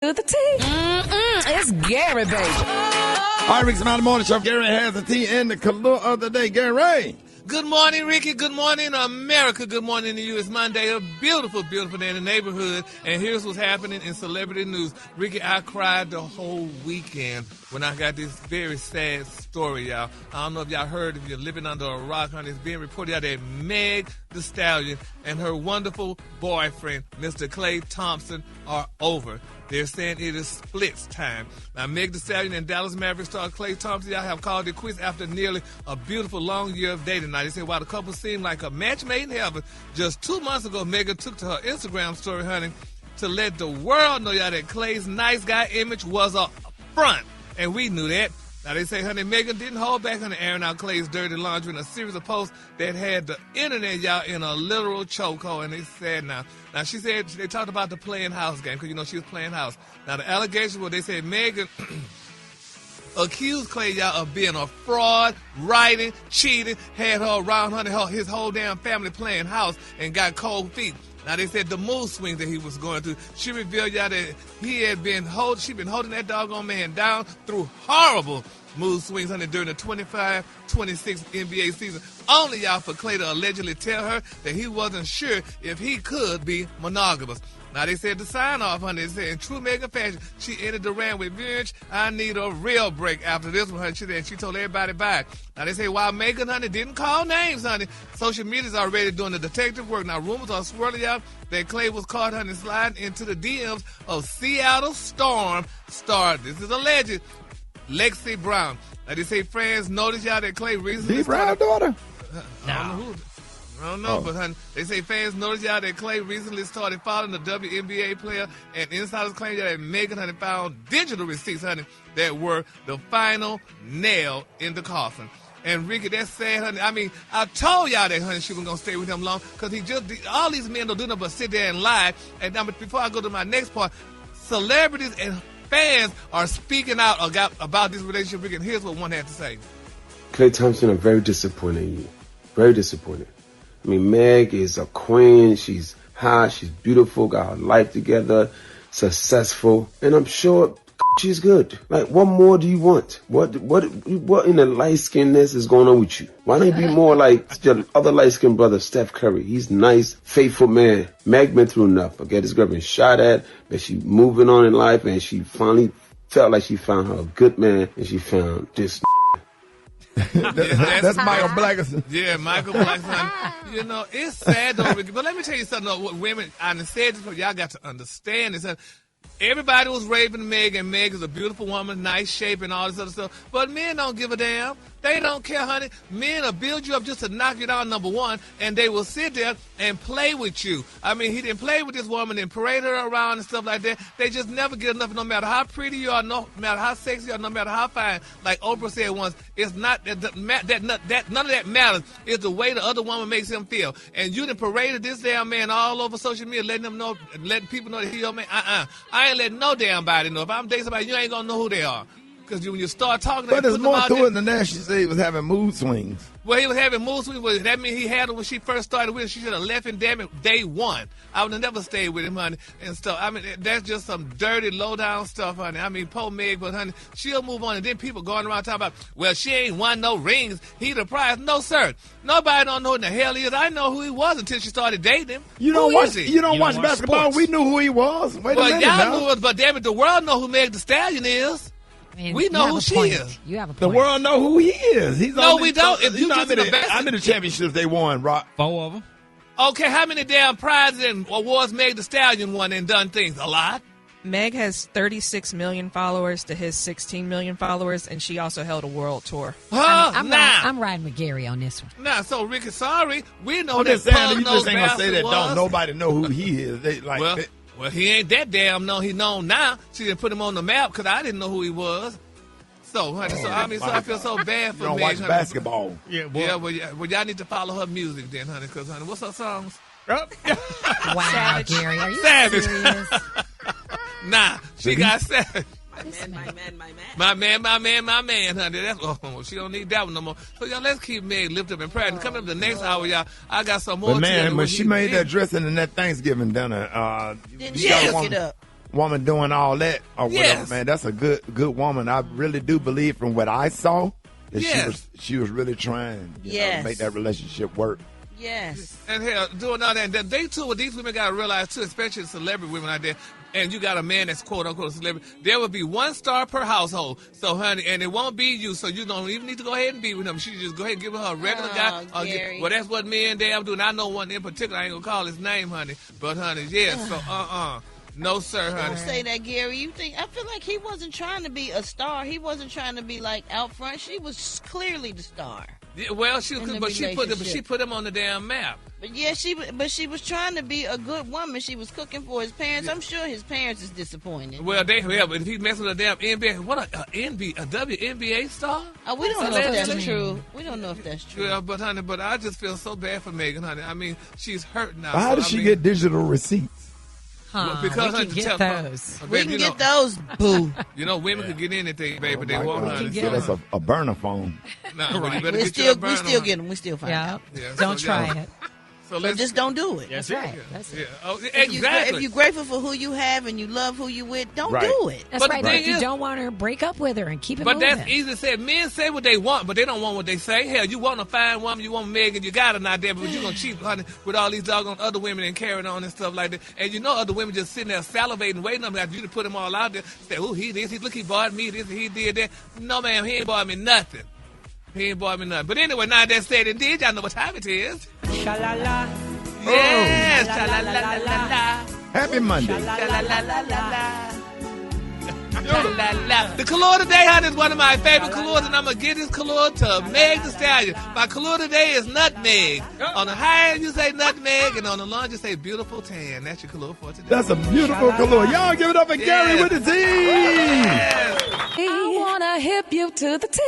To the T. It's Gary, baby. All right, Rick's Smiley Morning Show. Gary has the tea and the color of the day. Gary. Good morning, Ricky. Good morning, America. Good morning to you. It's Monday, a beautiful, beautiful day in the neighborhood. And here's what's happening in celebrity news. Ricky, I cried the whole weekend when I got this very sad story, y'all. I don't know if y'all heard, if you're living under a rock, honey. It's being reported out that Meg Thee Stallion and her wonderful boyfriend, Mr. Klay Thompson, are over. They're saying it is splits time. Now, Meg Thee Stallion and Dallas Mavericks star Klay Thompson, y'all have called it quits after nearly a beautiful long year of dating. Now, they say while the couple seemed like a match made in heaven, just 2 months ago, Megan took to her Instagram story, honey, to let the world know, y'all, that Klay's nice guy image was a front. And we knew that. Now, they say, honey, Megan didn't hold back on airing out Klay's dirty laundry in a series of posts that had the internet, y'all, in a literal chokehold, and it's sad now. Now, she said, they talked about the playing house game, because, you know, she was playing house. Now, the allegations were, they said Megan accused Klay, y'all, of being a fraud, writing, cheating, had her around, honey, his whole damn family playing house, and got cold feet. Now, they said the mood swings that he was going through. She revealed, y'all, that she'd been holding that doggone man down through horrible mood swings, honey, during the 25-26 NBA season. Only, y'all, for Klay to allegedly tell her that he wasn't sure if he could be monogamous. Now, they said to sign off, honey, they said in true Megan fashion, she ended the round with, bitch, I need a real break after this one, honey. And she told everybody bye. Now, they say while Megan, honey, didn't call names, honey, social media's already doing the detective work. Now, rumors are swirling out that Klay was caught, honey, sliding into the DMs of Seattle Storm star. This is alleged. Lexi Brown. Now, they say fans noticed, y'all, that Klay recently Brown daughter? I don't know, but honey, they say fans noticed, y'all, that Klay recently started following the WNBA player, and insiders claim that Megan, honey, found digital receipts, honey, that were the final nail in the coffin. And Ricky, that's sad, honey. I mean, I told y'all that, honey, she wasn't going to stay with him long, because all these men don't do nothing but sit there and lie. And now, before I go to my next part, celebrities and fans are speaking out about this relationship, Ricky, and here's what one had to say. Klay Thompson, I'm very disappointed in you. Very disappointed. I mean, Meg is a queen. She's hot. She's beautiful. Got her life together. Successful. And I'm sure she's good. Like, what more do you want? What in the light-skinnedness is going on with you? Why don't you be more like your other light-skinned brother, Steph Curry? He's nice, faithful man. Meg been through enough. Okay, this girl been shot at, but she moving on in life, and she finally felt like she found her a good man, and she found this. That's Michael Blackson. Yeah, Michael Blackson. You know, it's sad though, Ricky. But let me tell you something. Though, what women, I said this, but y'all got to understand this. Everybody was raving Meg, and Meg is a beautiful woman, nice shape, and all this other stuff. But men don't give a damn. They don't care, honey. Men will build you up just to knock you down, number one, and they will sit there and play with you. I mean, he didn't play with this woman and parade her around and stuff like that. They just never get enough, no matter how pretty you are, no matter how sexy you are, no matter how fine. Like Oprah said once, it's not that none of that matters. It's the way the other woman makes him feel. And you done paraded this damn man all over social media, letting people know that he's your man. I ain't letting no damn body know. If I'm dating somebody, you ain't gonna know who they are. Because when you start talking, but there's more to it than that. She said he was having mood swings. Well, he was having mood swings. Well, that means he had her when she first started with him. She should have left him, damn it, day one. I would have never stayed with him, honey, and stuff. I mean, that's just some dirty, low-down stuff, honey. I mean, poor Meg, but, honey, she'll move on. And then people going around talking about, well, she ain't won no rings. He the prize. No, sir. Nobody don't know who the hell he is. I know who he was until she started dating him. You don't watch basketball. Sports. We knew who he was. Wait a minute y'all knew it, but damn it, the world know who Meg Thee Stallion is. Man, we know who she is. You have a point. The world know who he is. We don't. If how many championships they won, Rock? 4 of them. Okay, how many damn prizes and awards Meg Thee Stallion won and done things? A lot. Meg has 36 million followers to his 16 million followers, and she also held a world tour. I'm riding with Gary on this one. Nah, so Ricky, sorry, we know I'm that just saying, you Pug-Nosed just ain't gonna say that. was. Don't nobody know who he is. They like. Well, he ain't that damn known. He known now. She didn't put him on the map because I didn't know who he was. So, honey, I feel so bad for you don't Meg. watch honey. basketball. Yeah, well, y'all need to follow her music then, honey, because, honey, what's her songs? Wow, Gary, are you Savage. serious? Nah, she got savage. My man. Honey. That's, she don't need that one no more. So, y'all, let's keep Meg lifted up and proud. And coming up the next hour, y'all, I got some more. But, man, when she made that dressing in that Thanksgiving dinner, didn't she cook it up? woman doing all that or whatever, Yes. man, that's a good woman. I really do believe from what I saw that she was really trying to make that relationship work. Yes. And hell, doing all that. And they too, what these women got to realize too, especially celebrity women out there, and you got a man that's quote unquote a celebrity, there will be one star per household. So, honey, and it won't be you, so you don't even need to go ahead and be with him. She just go ahead and give her a regular guy. Well, that's what men damn do. And I know one in particular, I ain't going to call his name, honey. But, honey, so, no, sir, honey. Don't say that, Gary. I feel like he wasn't trying to be a star. He wasn't trying to be, like, out front. She was clearly the star. Yeah, well, she put him on the damn map. But yeah, she was trying to be a good woman. She was cooking for his parents. Yeah. I'm sure his parents is disappointed. Well, but if he messing with a damn NBA, what a WNBA star? Oh, we don't know if that's true. We don't know if that's true. Yeah, but honey, I just feel so bad for Megan, honey. I mean, she's hurt now. How does she get digital receipts? Well, because we can get those. We can get those, boo. You know, women can get anything, baby. They won't. Honey. So that's a burner phone. No, right. We still get them. We still find out. Yeah, don't try it. So just don't do it. That's right. That's it. Oh, exactly. If you're grateful for who you have and you love who you with, don't do it. That's right. But if you don't want her, break up with her and keep it moving. But that's easy said. Men say what they want, but they don't want what they say. Hell, you want a fine woman, you want Megan, you got her not there, but you're going to cheat, honey, with all these doggone other women and carrying on and stuff like that. And you know other women just sitting there salivating, waiting on you to put them all out there. Say, oh, look, he bought me this, he did that. No, ma'am, he ain't bought me nothing. He ain't bought me nothing. But anyway, now that said and did, y'all know what time it is. Sha-la-la. Yes, sha-la-la-la-la-la. Happy Monday. Sha-la-la-la-la-la. The color today, honey, is one of my favorite colors, and I'm going to give this color to Meg Thee Stallion. My color today is nutmeg. On the high end, you say nutmeg, and on the low, you say beautiful tan. That's your color for today. That's a beautiful color. Y'all give it up for Gary with the T. Yes. I want to hip you to the T.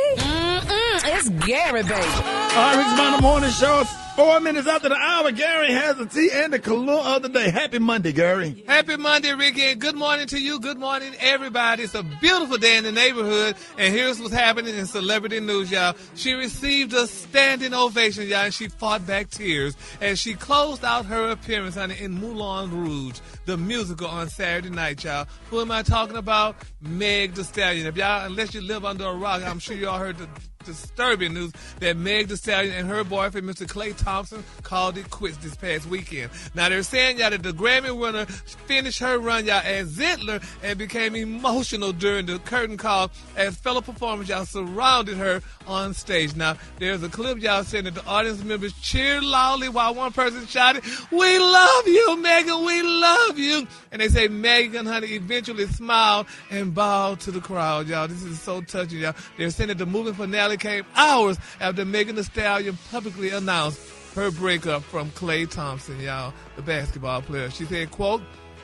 It's Gary, baby. All right, Rick's Monday Morning Show. 4 minutes after the hour, Gary has the tea and the color of the day. Happy Monday, Gary. Happy Monday, Ricky, and good morning to you. Good morning, everybody. It's a beautiful day in the neighborhood, and here's what's happening in celebrity news, y'all. She received a standing ovation, y'all, and she fought back tears as she closed out her appearance, honey, in Moulin Rouge, the musical on Saturday night, y'all. Who am I talking about? Meg Thee Stallion. If y'all, unless you live under a rock, I'm sure y'all heard the disturbing news that Meg Thee Stallion and her boyfriend, Mr. Klay Thompson, called it quits this past weekend. Now, they're saying, y'all, that the Grammy winner finished her run, y'all, as Zitler and became emotional during the curtain call as fellow performers, y'all, surrounded her on stage. Now, there's a clip, y'all, saying that the audience members cheered loudly while one person shouted, "We love you, Megan, we love you." And they say Megan, honey, eventually smiled and bowed to the crowd, y'all. This is so touching, y'all. They're saying that the moving finale came hours after Megan Thee Stallion publicly announced her breakup from Klay Thompson, y'all, the basketball player. She said, quote,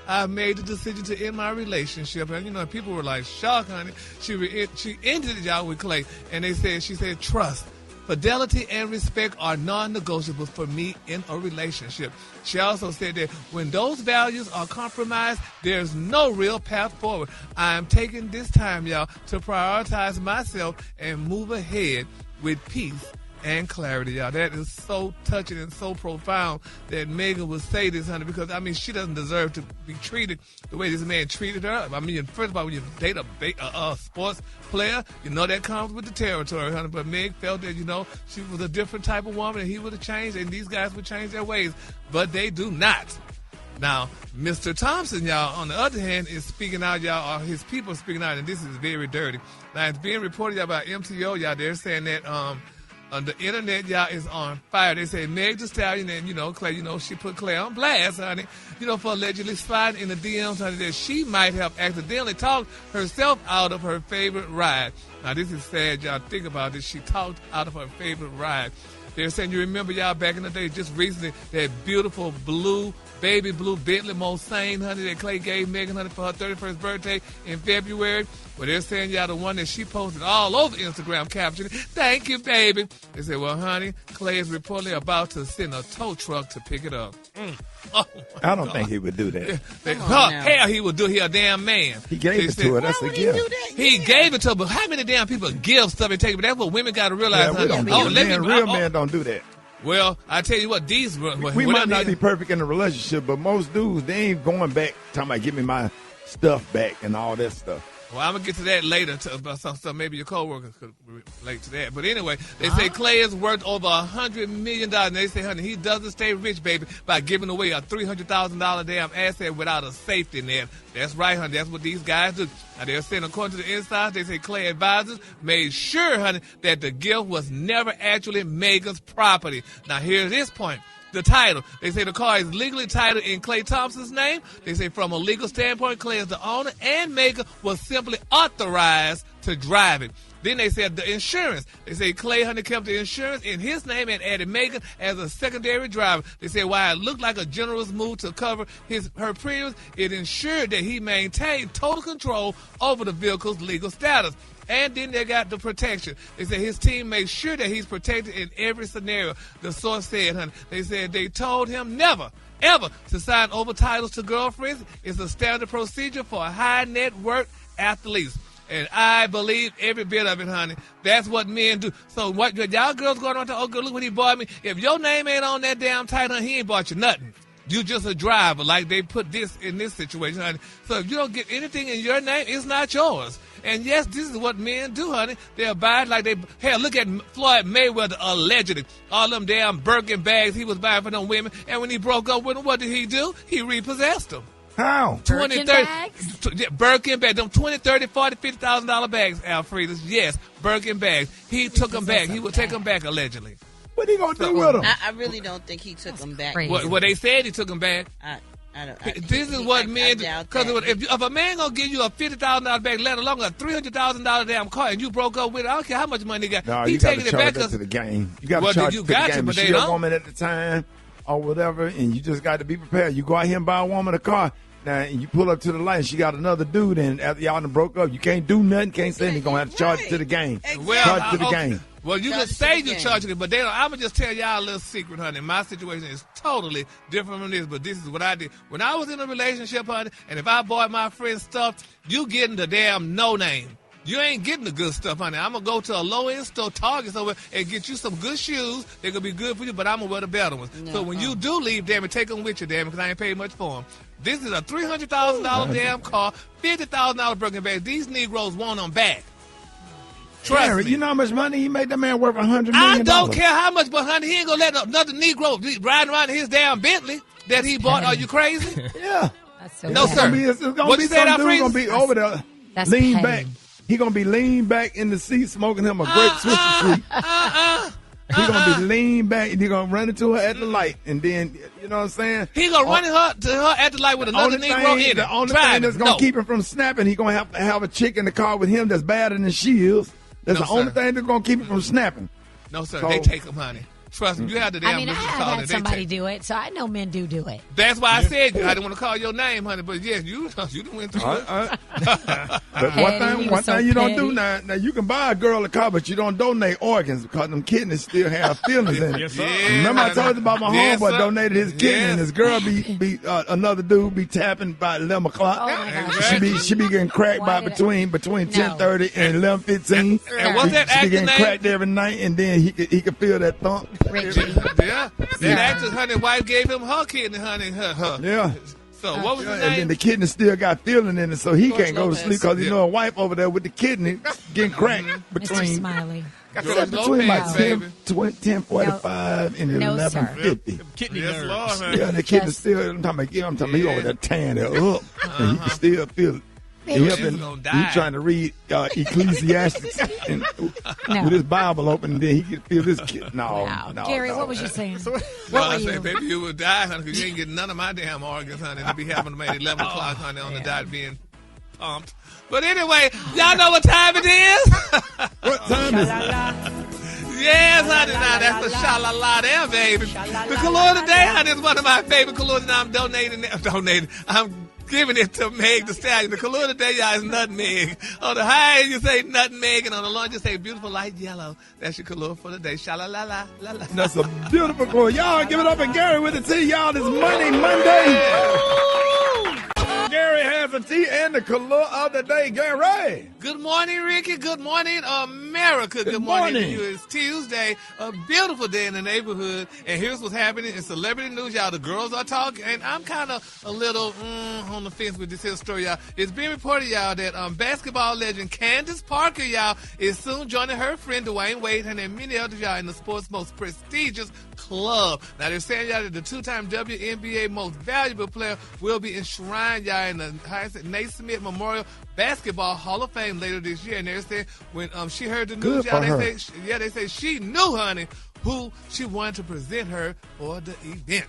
"I've made the decision to end my relationship." And, you know, people were like, shocked, honey. She ended it, y'all, with Klay. And she said, "Trust, fidelity, and respect are non-negotiable for me in a relationship." She also said that when those values are compromised, there's no real path forward. I am taking this time, y'all, to prioritize myself and move ahead with peace and clarity, y'all. That is so touching and so profound that Megan would say this, honey, because, I mean, she doesn't deserve to be treated the way this man treated her. I mean, first of all, when you date a sports player, you know that comes with the territory, honey. But Meg felt that, you know, she was a different type of woman and he would have changed and these guys would change their ways. But they do not. Now, Mr. Thompson, y'all, on the other hand, is speaking out, y'all, or his people are speaking out, and this is very dirty. Now, it's being reported, y'all, by MTO, y'all, they're saying that, on the internet, y'all, is on fire. They say Meg Thee Stallion and, you know, Klay, you know, she put Klay on blast, honey, you know, for allegedly sliding in the DMs, honey, that she might have accidentally talked herself out of her favorite ride. Now, this is sad, y'all. Think about this. She talked out of her favorite ride. They're saying, you remember, y'all, back in the day, just recently, that beautiful baby blue Bentley Mulsanne, honey, that Klay gave Megan, honey, for her 31st birthday in February. Well, they're saying, y'all, the one that she posted all over Instagram captioning, "Thank you, baby." They said, well, honey, Klay is reportedly about to send a tow truck to pick it up. Oh, I don't think he would do that. Hell, he would do it. He a damn man. He gave it to her. That's a gift. He gave it to her, but how many damn people give stuff and take it? But that's what women got to realize, honey. Real men don't do that. Well, I tell you what, we might not be perfect in a relationship, but most dudes, they ain't going back talking about, "Give me my stuff back and all that stuff. Well, I'm going to get to that later, so maybe your co-workers could relate to that. But anyway, they say Klay is worth over $100 million. And they say, honey, he doesn't stay rich, baby, by giving away a $300,000 damn asset without a safety net. That's right, honey. That's what these guys do. Now, they're saying, according to the insiders, they say Klay advisors made sure, honey, that the gift was never actually Megan's property. Now, here's this point. The title. They say the car is legally titled in Klay Thompson's name. They say from a legal standpoint, Klay is the owner and Megan was simply authorized to drive it. Then they said the insurance. They say Klay, honey, kept the insurance in his name and added Megan as a secondary driver. They say while it looked like a generous move to cover her premiums, it ensured that he maintained total control over the vehicle's legal status. And then they got the protection. They said his team made sure that he's protected in every scenario. The source said, honey, they said they told him never, ever to sign over titles to girlfriends. It's a standard procedure for high net worth athletes. And I believe every bit of it, honey. That's what men do. So what y'all girls going on to, oh, look what he bought me. If your name ain't on that damn title, honey, he ain't bought you nothing. You just a driver, like they put this in this situation, honey. So if you don't get anything in your name, it's not yours. And yes, this is what men do, honey. They abide like they, hell, look at Floyd Mayweather, allegedly. All them damn Birkin bags he was buying for them women. And when he broke up with them, what did he do? He repossessed them. How? Birkin bags? Birkin bags. Them $20, $30, $40, $50,000 bags, Alfredas. Yes, Birkin bags. He took them back. He would take them back, allegedly. What he gonna do with them? I really don't think he took them back. Well, they said he took them back. This is what men do. Because if a man gonna give you a $50,000 bag, let alone a $300,000 damn car, and you broke up with it, I don't care how much money he got. No, he you taking got to it back charge to the game. You got to charge to the game. But she they a don't. woman at the time or whatever, and you just got to be prepared. You go out here and buy a woman a car. Now, and you pull up to the light, and she got another dude, and after y'all done broke up, you can't do nothing, can't say anything. You're going to have to charge it to the game. Exactly. Charge it to the game. Well, you can say you charging it, but they don't. I'm going to just tell y'all a little secret, honey. My situation is totally different from this, but this is what I did. When I was in a relationship, honey, and if I bought my friend's stuff, you getting the damn no-name. You ain't getting the good stuff, honey. I'm going to go to a low-end store, Target somewhere, and get you some good shoes. They're going to be good for you, but I'm going to wear the better ones. No, so when you do leave, damn it, take them with you, damn it, because I ain't paid much for them. This is a $300,000 damn car, $50,000 Birkin bag. These Negroes want them back. Trust me. You know how much money he made that man worth $100 million? I don't care how much, but honey, he ain't going to let another Negro riding around in his damn Bentley that he bought. Are you crazy? Yeah. No, sir. It's gonna be some dude gonna be over there, lean back. He gonna be lean back in the seat, smoking him a grape Swisher Sweet. He gonna be lean back, and he gonna run into her at the light, and then you know what I'm saying. He gonna run to her at the light with another Negro in it. The only thing that's gonna keep him from snapping, he gonna have to have a chick in the car with him that's badder than she is. That's the only thing that's gonna keep him from snapping. No, sir. They take him, honey. Trust me, you have the damn I have had somebody do it, so I know men do it. That's why I said I didn't want to call your name, honey, but yes, you done went through it. But one thing you don't do now you can buy a girl a car, but you don't donate organs because them kidneys still have feelings in it. Yes, sir. Remember I told you about my homeboy donated his kidney, and his girl be another dude be tapping by 11 o'clock. Oh my gosh. She be getting cracked by between 10:30 and 11:15. And what's that She be actor getting name? cracked every night, and then he could feel that thump. Rickey. Yeah. That actress, honey, wife gave him her kidney, honey. Yeah. So what was his And name? then the kidney still got feeling in it, so he can't go to sleep because you know a wife over there with the kidney getting cracked Mr. between Smiley. between like 10:45 and 11:50. Kidney Yes, nerves. Lord, honey. Yeah, the kidney still. I'm talking about he over there tearing it up, and he can still feel it. He trying to read Ecclesiastes with his Bible open, and then he can feel this kid. No. Gary, what was you saying? I say, baby, you would die, honey, because you ain't getting none of my damn organs, honey. To be having them at 11 o'clock, honey, on the dot being pumped. But anyway, y'all know what time it is? What time is it? Yes, honey, now that's the sha-la-la there, baby. The color today, honey, is one of my favorite colors, and I'm donating. I'm giving it to Meg the Stallion. The color today, y'all, is nutmeg. On the high end, you say nutmeg, and on the low end, you say beautiful light yellow. That's your color for the day. Sha-la-la-la, la-la. That's a beautiful color. Y'all give it up and Gary with the T. Y'all, this Monday. Gary has the tea and the color of the day. Gary. Good morning, Ricky. Good morning, America. Good morning to you. It's Tuesday, a beautiful day in the neighborhood. And here's what's happening in celebrity news, y'all. The girls are talking, and I'm kind of a little on the fence with this here story, y'all. It's being reported, y'all, that basketball legend Candace Parker, y'all, is soon joining her friend Dwayne Wade and many others, y'all, in the sport's most prestigious club. Now, they're saying, y'all, that the two-time WNBA most valuable player will be enshrined, y'all, in the Naismith Memorial Basketball Hall of Fame later this year. And they're saying when she heard the news, y'all, they say she knew, honey, who she wanted to present her for the event.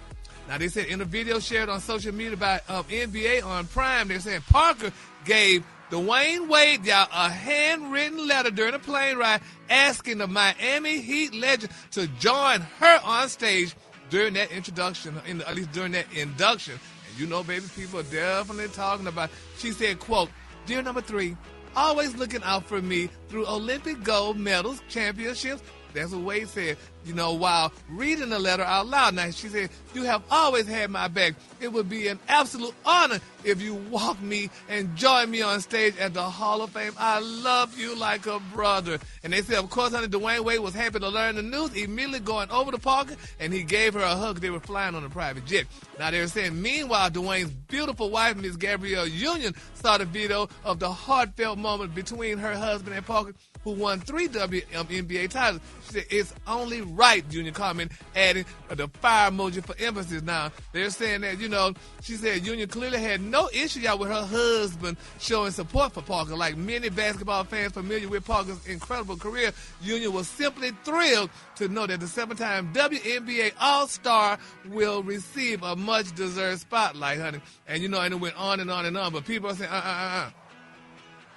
Now, they said in a video shared on social media by NBA on Prime, they're saying Parker gave Dwayne Wade, y'all, a handwritten letter during a plane ride asking the Miami Heat legend to join her on stage during that introduction, at least during that induction. And you know, baby, people are definitely talking about it. She said, quote, "Dear number 3, always looking out for me through Olympic gold medals, championships." That's what Wade said, you know, while reading the letter out loud. Now, she said, "You have always had my back. It would be an absolute honor if you walk me and join me on stage at the Hall of Fame. I love you like a brother." And they said, of course, honey, Dwayne Wade was happy to learn the news, immediately going over to Parker, and he gave her a hug. They were flying on a private jet. Now, they were saying, meanwhile, Dwayne's beautiful wife, Miss Gabrielle Union, saw the video of the heartfelt moment between her husband and Parker, who won 3 WNBA titles. She said, "It's only right," Union comment, adding the fire emoji for emphasis. Now, they're saying that, you know, she said Union clearly had no issue, y'all, with her husband showing support for Parker. Like many basketball fans familiar with Parker's incredible career, Union was simply thrilled to know that the 7-time WNBA All-Star will receive a much-deserved spotlight, honey. And, you know, and it went on and on and on. But people are saying,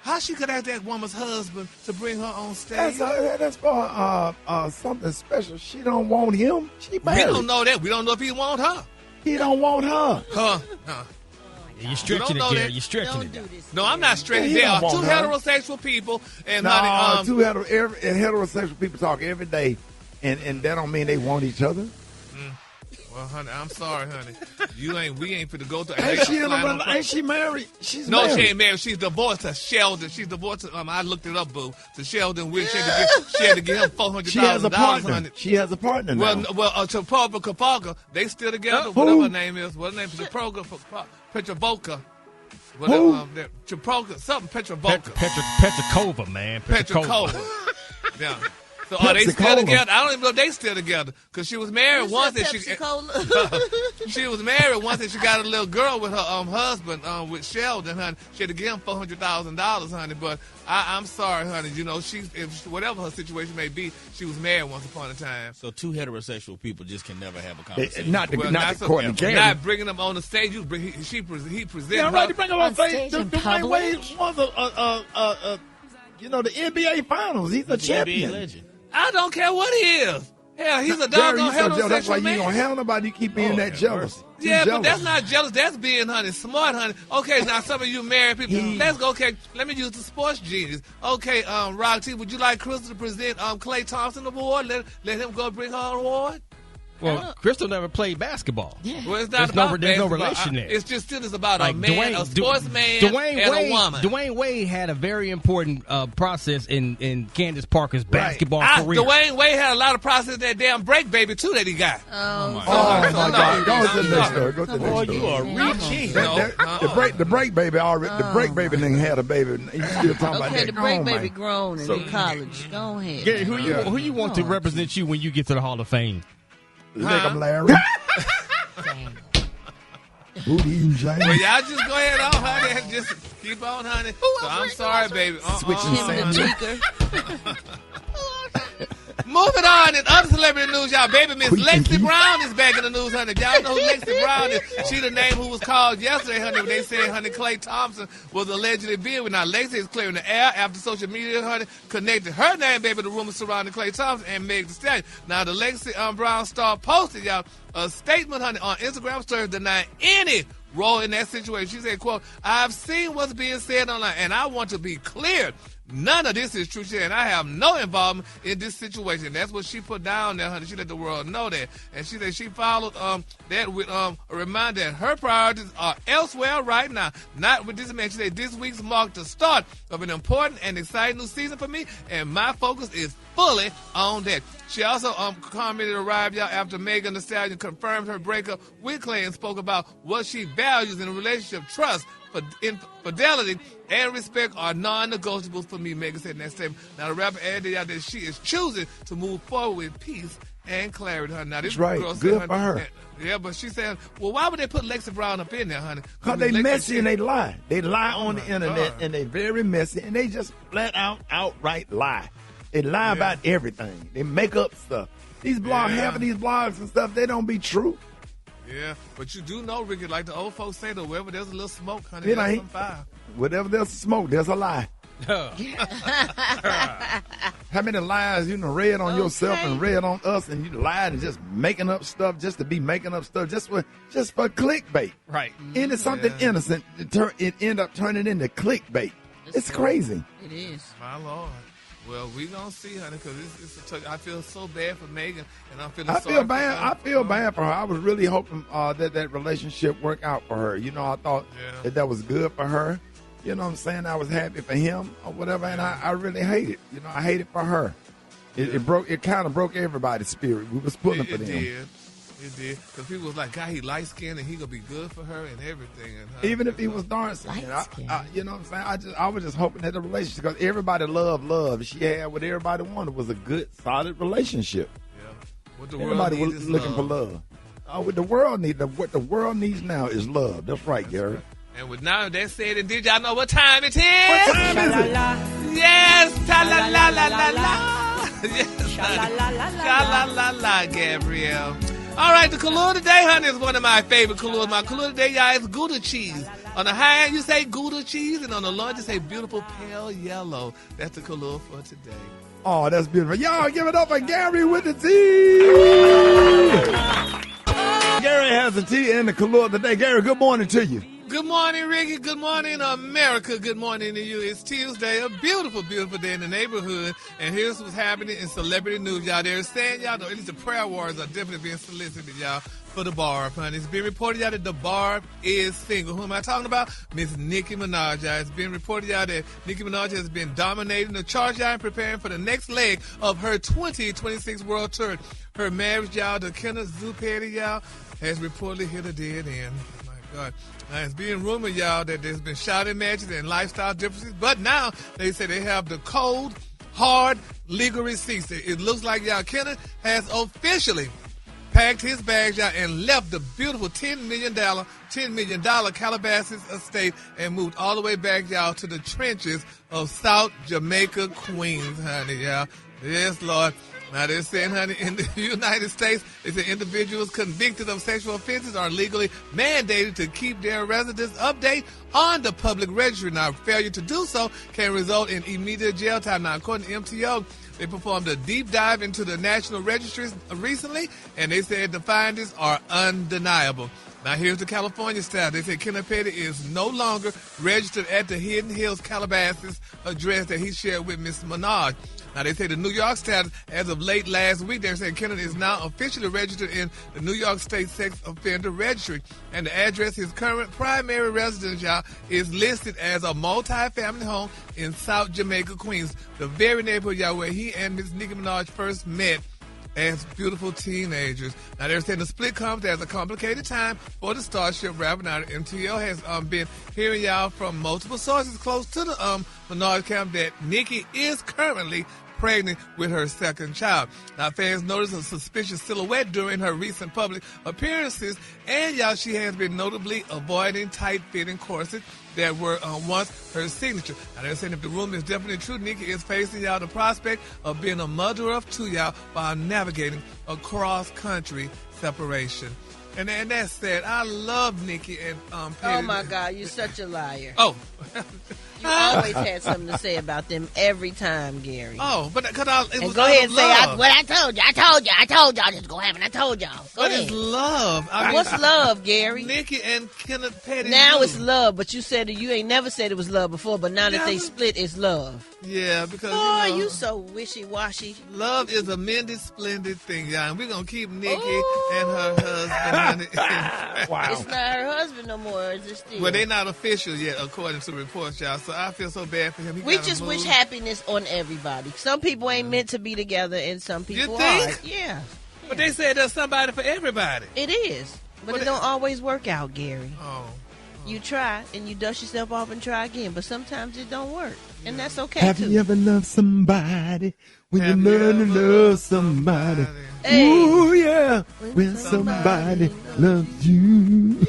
how she could ask that woman's husband to bring her on stage? That's for something special. She don't want him. She married. We don't know that. We don't know if he want her. He don't want her. You're stretching it, Gary. You're stretching it. No, I'm not stretching. There are 2 heterosexual people, and honey, 2 heterosexual people talk every day, and that don't mean they want each other. Well, honey, I'm sorry, honey. We ain't finna go through. Ain't she married? She's married. No, she ain't married. She's divorced to Sheldon. She's divorced to, I looked it up, boo. To Sheldon, she had to give him $400,000, honey. She has a partner now. Well, to Parker, they still together. Whatever her name is. What's her name? Petrovoka. Who? Petrokova, man. Petrokova. Yeah. So are they still together? I don't even know if they still together because she was married once. She was married once, and she got a little girl with her husband, with Sheldon, honey. She had to give him $400,000, honey. But I'm sorry, honey. You know, whatever her situation may be, she was married once upon a time. So 2 heterosexual people just can never have a conversation. Not bringing them on the stage. He presented her. Yeah, right. To bring them on stage. Dwayne Wade was the NBA Finals. He's a champion. NBA legend. I don't care what he is. Hell, he's a doggone heterosexual. That's why you ain't gonna handle nobody. You keep being that jealous. Yeah, but that's not jealous. That's being, honey, smart, honey. Okay, now some of you married people, let's go. Okay, let me use the sports genius. Okay, Rock T, would you like Crystal to present Klay Thompson Award? Let him go bring her an award. Well, Crystal never played basketball. Yeah. Well, it's not about there's no relation there. It's just still about a man, a sportsman, and a woman. Dwayne Wade had a very important process in Candace Parker's basketball career. Dwayne Wade had a lot of process in that damn break baby too that he got. Oh my God! Go to the next story. Go to the next story. You are reaching. The break baby already. The break baby didn't have a baby. You still talking about that? Okay, the break baby grown and in college. Go ahead. Gary, who you want to represent you when you get to the Hall of Fame? You think I'm Larry? Booty eating James. Well, y'all just go ahead on, honey, and just keep on, honey. So I'm sorry, baby. Switching sandwich. Moving on in other celebrity news, y'all. Baby Miss Lexi Brown is back in the news, honey. Y'all know who Lexi Brown is. She the name who was called yesterday, honey, when they said, honey, Klay Thompson was allegedly being with. Now, Lexi is clearing the air after social media, honey, connected her name, baby, to rumors surrounding Klay Thompson and Meg Thee Stallion. Now, the Lexi Brown star posted, y'all, a statement, honey, on Instagram story denying any role in that situation. She said, quote, "I've seen what's being said online, and I want to be clear. None of this is true. She said, and I have no involvement in this situation. That's what she put down there, honey. She let the world know that. And she said she followed that with a reminder that her priorities are elsewhere right now, not with this man. She said, this week's marked the start of an important and exciting new season for me, and my focus is fully on that. She also commented arrived y'all after Megan Thee Stallion confirmed her breakup with Klay and spoke about what she values in a relationship: trust, fidelity, and respect are non-negotiables for me, Megan said in that statement. Now, the rapper added out that she is choosing to move forward with peace and clarity. Now, this That's right. girl Good said, for her. Yeah, but she said, well, why would they put Lexi Brown up in there, honey? Because they messy and they lie. They lie on the internet, and they very messy, and they just flat out, outright lie. They lie about everything. They make up stuff. These blogs, half of these blogs and stuff, they don't be true. Yeah, but you do know, Ricky, like the old folks say, that wherever there's a little smoke, honey, there's some fire. Wherever there's smoke, there's a lie. How many lies you read on yourself and read on us, and you lied and just making up stuff just to be making up stuff just for clickbait. Right. Into something innocent, it end up turning into clickbait. It's crazy. It is. My Lord. Well, we gonna see, honey, because I feel so bad for Megan, and I'm feeling. I feel bad for her. I was really hoping that relationship worked out for her. I thought that was good for her. You know what I'm saying? I was happy for him or whatever, and I really hate it. I hate it for her. It kind of broke everybody's spirit. We was pulling for them. It did. Because people was like, God, he light-skinned and he going to be good for her and everything. And even if he was dark-skinned. You know what I'm saying? I was just hoping that the relationship, because everybody loved love. She had what everybody wanted was a good, solid relationship. Yeah. What the everybody world was looking for love. What the world needs now is love. That's right, Gary. And with now that said, and did y'all know what time it is? What time is it? Yes, ta-la-la-la-la-la. Yes, ta-la-la-la-la, Gabrielle. All right, the color today, honey, is one of my favorite colors. My color today, y'all, is Gouda cheese. On the high end, you say Gouda cheese, and on the low end, you say beautiful pale yellow. That's the color for today. Oh, that's beautiful. Y'all give it up for Gary with the tea. Gary has the tea and the color today. Gary, good morning to you. Good morning, Ricky. Good morning, America. Good morning to you. It's Tuesday, a beautiful, beautiful day in the neighborhood. And here's what's happening in celebrity news, y'all. They're saying, y'all, at least the prayer warriors are definitely being solicited, y'all, for the Barb, honey. It's been reported, y'all, that the Barb is single. Who am I talking about? Miss Nicki Minaj, y'all. It's been reported, y'all, that Nicki Minaj has been dominating the chart, y'all, and preparing for the next leg of her 2026 world tour. Her marriage, y'all, to Candace Parker, y'all, has reportedly hit a dead end. Oh, my God. Now, it's being rumored, y'all, that there's been shouting matches and lifestyle differences, but now they say they have the cold, hard legal receipts. It looks like, y'all, Kenneth has officially packed his bags, y'all, and left the beautiful $10 million Calabasas estate and moved all the way back, y'all, to the trenches of South Jamaica, Queens, honey, y'all. Yes, Lord. Now, they're saying, honey, in the United States, they say individuals convicted of sexual offenses are legally mandated to keep their residence update on the public registry. Now, failure to do so can result in immediate jail time. Now, according to MTO, they performed a deep dive into the national registries recently, and they said the findings are undeniable. Now, here's the California style. They say Kenneth Petty is no longer registered at the Hidden Hills Calabasas address that he shared with Miss Minaj. Now, they say the New York status, as of late last week, they're saying Kenneth is now officially registered in the New York State Sex Offender Registry. And the address, his current primary residence, y'all, is listed as a multi-family home in South Jamaica, Queens, the very neighborhood, y'all, where he and Miss Nicki Minaj first met as beautiful teenagers. Now, they're saying the split comes as a complicated time for the Starship rapper. Now, MTL has been hearing, y'all, from multiple sources close to the Minaj camp that Nicki is currently pregnant with her second child. Now, fans noticed a suspicious silhouette during her recent public appearances, and, y'all, she has been notably avoiding tight-fitting corsets that were once her signature. Now, they're saying if the rumor is definitely true, Nicki is facing, y'all, the prospect of being a mother of two, y'all, while navigating a cross-country separation. And that said, I love Nicki and Petty. Oh, my God, you're such a liar. Oh. You always had something to say about them every time, Gary. Oh, but because it was go ahead and say what I told you. I told y'all this is gonna happen. I told y'all. Go ahead. It's love. What's love, Gary? Nicki and Kenneth Petty. Now it's love, but you said you ain't never said it was love before. But now that they split, it's love. Yeah, because you so wishy-washy. Love is a mended, splendid thing, y'all. And we're gonna keep Nicki and her husband. Wow. It's not her husband no more. Is it still? Well, they're not official yet, according to reports, y'all. So I feel so bad for him. We just wish happiness on everybody. Some people ain't meant to be together, and some people you think? are. Yeah. But they say there's somebody for everybody. It is. But it don't always work out, Gary. Oh. You try, and you dust yourself off and try again. But sometimes it don't work. And that's okay, Have too. you ever loved somebody when you learn to love somebody? Hey. Ooh, yeah. When somebody loves you.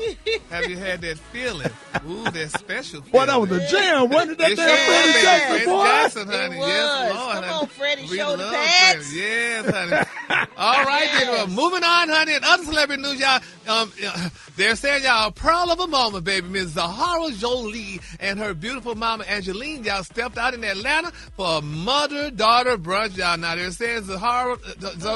Have you had that feeling? Ooh, that special feeling. Boy, that was a jam. Wasn't it? That damn Freddie Jackson, boy? Jackson, honey. It was. Yes, Lord, Come honey. on, Freddie, We show the love pads. Freddie. Yes, honey. All right, then. Well, moving on, honey. And other celebrity news, y'all. They're saying, y'all, a pearl of a moment, baby. Miss Zahara Jolie and her beautiful mama, Angeline, y'all, stepped out in Atlanta for a mother-daughter brunch, y'all. Now, they're saying Zahara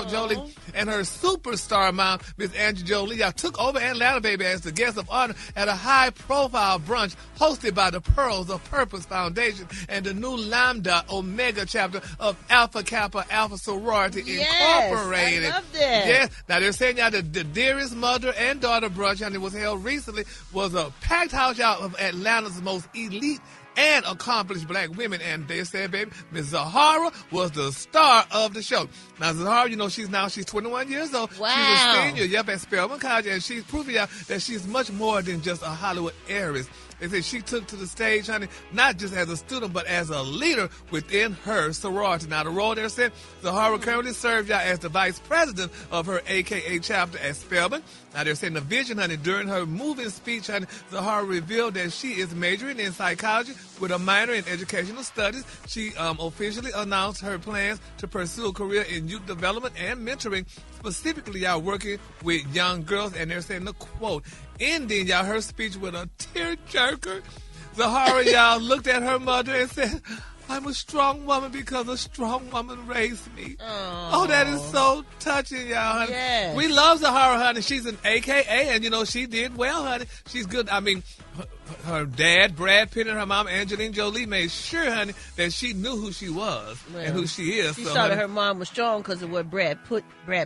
Jolie and her superstar mom, Miss Angie Jolie, y'all, took over Atlanta, baby, as the guest of honor at a high-profile brunch hosted by the Pearls of Purpose Foundation and the new Lambda Omega chapter of Alpha Kappa Alpha Sorority Incorporated. I love that. Yes. Now, they're saying, y'all, the dearest mother and daughter brunch, and it was held recently, was a packed house, y'all, of Atlanta's most elite and accomplished black women. And they said, baby, Miss Zahara was the star of the show. Now, Zahara, she's 21 years old. Wow. She's a senior, at Spelman College, and she's proving y'all that she's much more than just a Hollywood heiress. They said she took to the stage, honey, not just as a student, but as a leader within her sorority. Now, the role they're saying, Zahara currently serves y'all as the vice president of her AKA chapter at Spelman. Now, they're saying the vision, honey, during her moving speech, honey, Zahara revealed that she is majoring in psychology with a minor in educational studies. She officially announced her plans to pursue a career in youth development and mentoring, specifically, y'all, working with young girls. And they're saying, the quote, ending, y'all, her speech with a tearjerker. Zahara, y'all, looked at her mother and said, I'm a strong woman because a strong woman raised me. Oh, that is so touching, y'all, honey. Yes. We love Zahara, honey. She's an AKA, and, she did well, honey. She's good. I mean, her dad, Brad Pitt, and her mom, Angelina Jolie, made sure, honey, that she knew who she was and who she is. She so, saw honey, that her mom was strong because of what Brad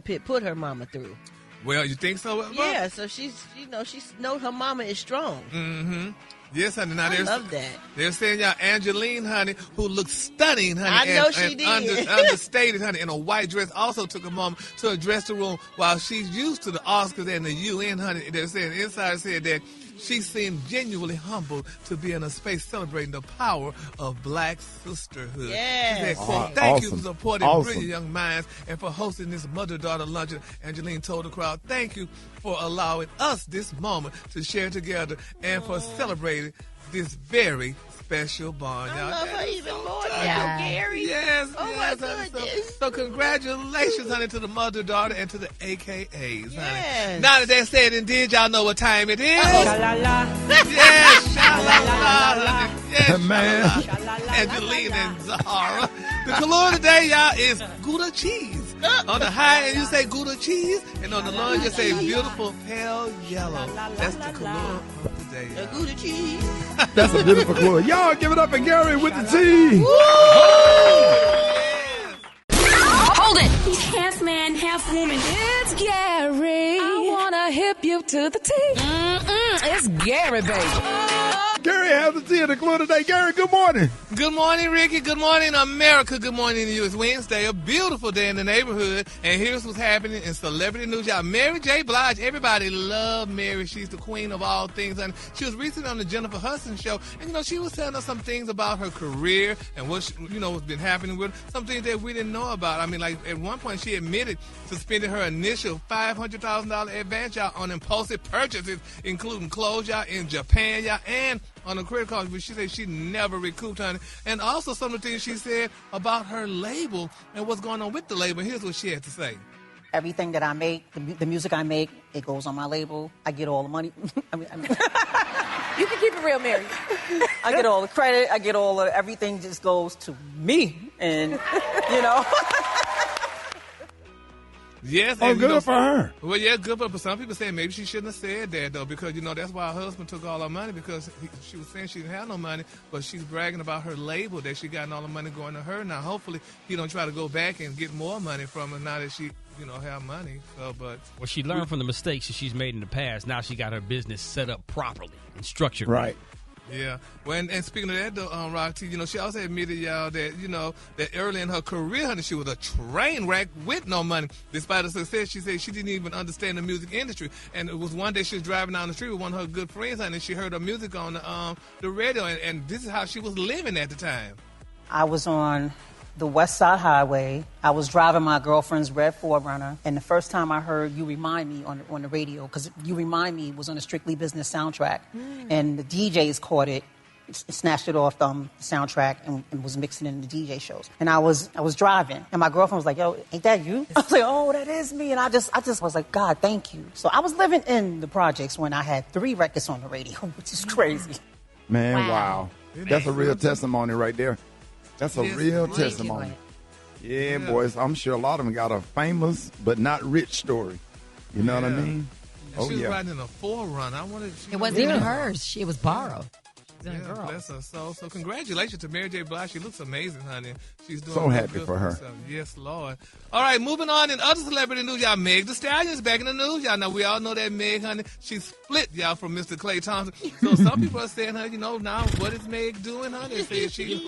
Pitt put her mama through. Well, you think so? Yeah, so she knows her mama is strong. Mm-hmm. Yes, honey. Now, I love that. They're saying, y'all, Angeline, honey, who looks stunning, honey. I know she did. Understated, honey, in a white dress, also took a moment to address the room while she's used to the Oscars and the UN, honey. They're saying, Insider said that she seemed genuinely humbled to be in a space celebrating the power of black sisterhood. Yes. She said, quote, thank you for supporting brilliant young minds and for hosting this mother-daughter luncheon. Angeline told the crowd, thank you for allowing us this moment to share together and for celebrating this very special bond. I y'all. love her even more now, Yeah. Gary. Yes, Oh, yes, my honey. goodness. So congratulations, honey, to the mother, daughter, and to the AKAs, honey. Yes. Now that they said and did, y'all know what time it is. Sha-la-la. Yes, sha-la-la, honey. Yes, Man. sha-la-la. Angeline and Zahara. The color today, y'all, is Gouda cheese. On the high end, you say Gouda cheese, and on the low end, you say beautiful pale yellow. That's the color of the day. The Gouda cheese. That's a beautiful color. Y'all give it up for Gary with the T. Hold it. He's half man, half woman. It's Gary. I wanna hip you to the T. It's Gary, baby. Gary has the T in the clue today. Gary, good morning. Good morning, Ricky. Good morning, America. Good morning to you. It's Wednesday, a beautiful day in the neighborhood. And here's what's happening in celebrity news. Y'all, Mary J. Blige. Everybody love Mary. She's the queen of all things. And she was recently on the Jennifer Hudson show. And, she was telling us some things about her career and what, what's been happening with her. Some things that we didn't know about. I mean, like, at one point, she admitted to spending her initial $500,000 advance, y'all, on impulsive purchases, including clothes, y'all, in Japan, y'all, and on a credit card, which she said she never recouped, honey. And also some of the things she said about her label and what's going on with the label. Here's what she had to say. Everything that I make, the music I make, it goes on my label. I get all the money. I mean. You can keep it real, Mary. I get all the credit. I get all the everything just goes to me, and Yes. Oh, good for her. Well, yeah, good for her. But some people say maybe she shouldn't have said that, though, because, that's why her husband took all her money, because she was saying she didn't have no money, but she's bragging about her label that she got all the money going to her. Now, hopefully, he don't try to go back and get more money from her now that she, have money. So, but well, she learned from the mistakes that she's made in the past. Now she got her business set up properly and structured. Right. Yeah. Well, and speaking of that, though, Rock T, she also admitted, y'all, that, that early in her career, honey, she was a train wreck with no money. Despite her success, she said she didn't even understand the music industry. And it was one day she was driving down the street with one of her good friends, honey, and she heard her music on the radio. And this is how she was living at the time. I was on the West Side Highway. I was driving my girlfriend's red 4Runner, and the first time I heard You Remind Me on the radio, because You Remind Me was on the Strictly Business soundtrack, and the DJs caught it, snatched it off the soundtrack, and was mixing it in the DJ shows. And I was driving, and my girlfriend was like, "Yo, ain't that you?" I was like, "Oh, that is me." And I just was like, "God, thank you." So I was living in the projects when I had 3 records on the radio, which is crazy. Man, wow. That's a real testimony right there. That's a real testimony. Yeah, boys. I'm sure a lot of them got a famous but not rich story. You know what I mean? She was riding in a 4Runner. I wanted. It wasn't even hers. It was borrowed. Yeah, bless her soul. So congratulations to Mary J. Blige. She looks amazing, honey. She's doing so happy for her. Herself. Yes, Lord. All right, moving on in other celebrity news, y'all. Meg Thee Stallion's back in the news, y'all. Now, we all know that Meg, honey, she split, y'all, from Mr. Klay Thompson. So some people are saying, now what is Meg doing, honey? They say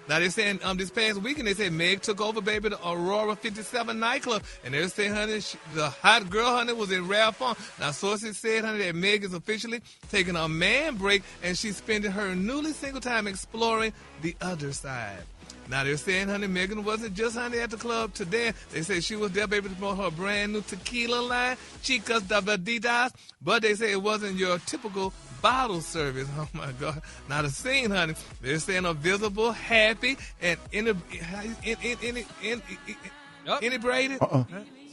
now they're saying this past weekend, they said Meg took over, baby, the Aurora 57 nightclub. And they're saying, honey, the hot girl, honey, was in rare form. Now, sources said, honey, that Meg is officially taking a man break, and she's spending her newly single time exploring the other side. Now, they're saying, honey, Megan wasn't just, honey, at the club today. They say she was there, baby, to promote her brand new tequila line, Chicas Davadidas. But they say it wasn't your typical bottle service. Oh, my God. Now, the scene, honey, they're saying a visible, happy, and inebriated.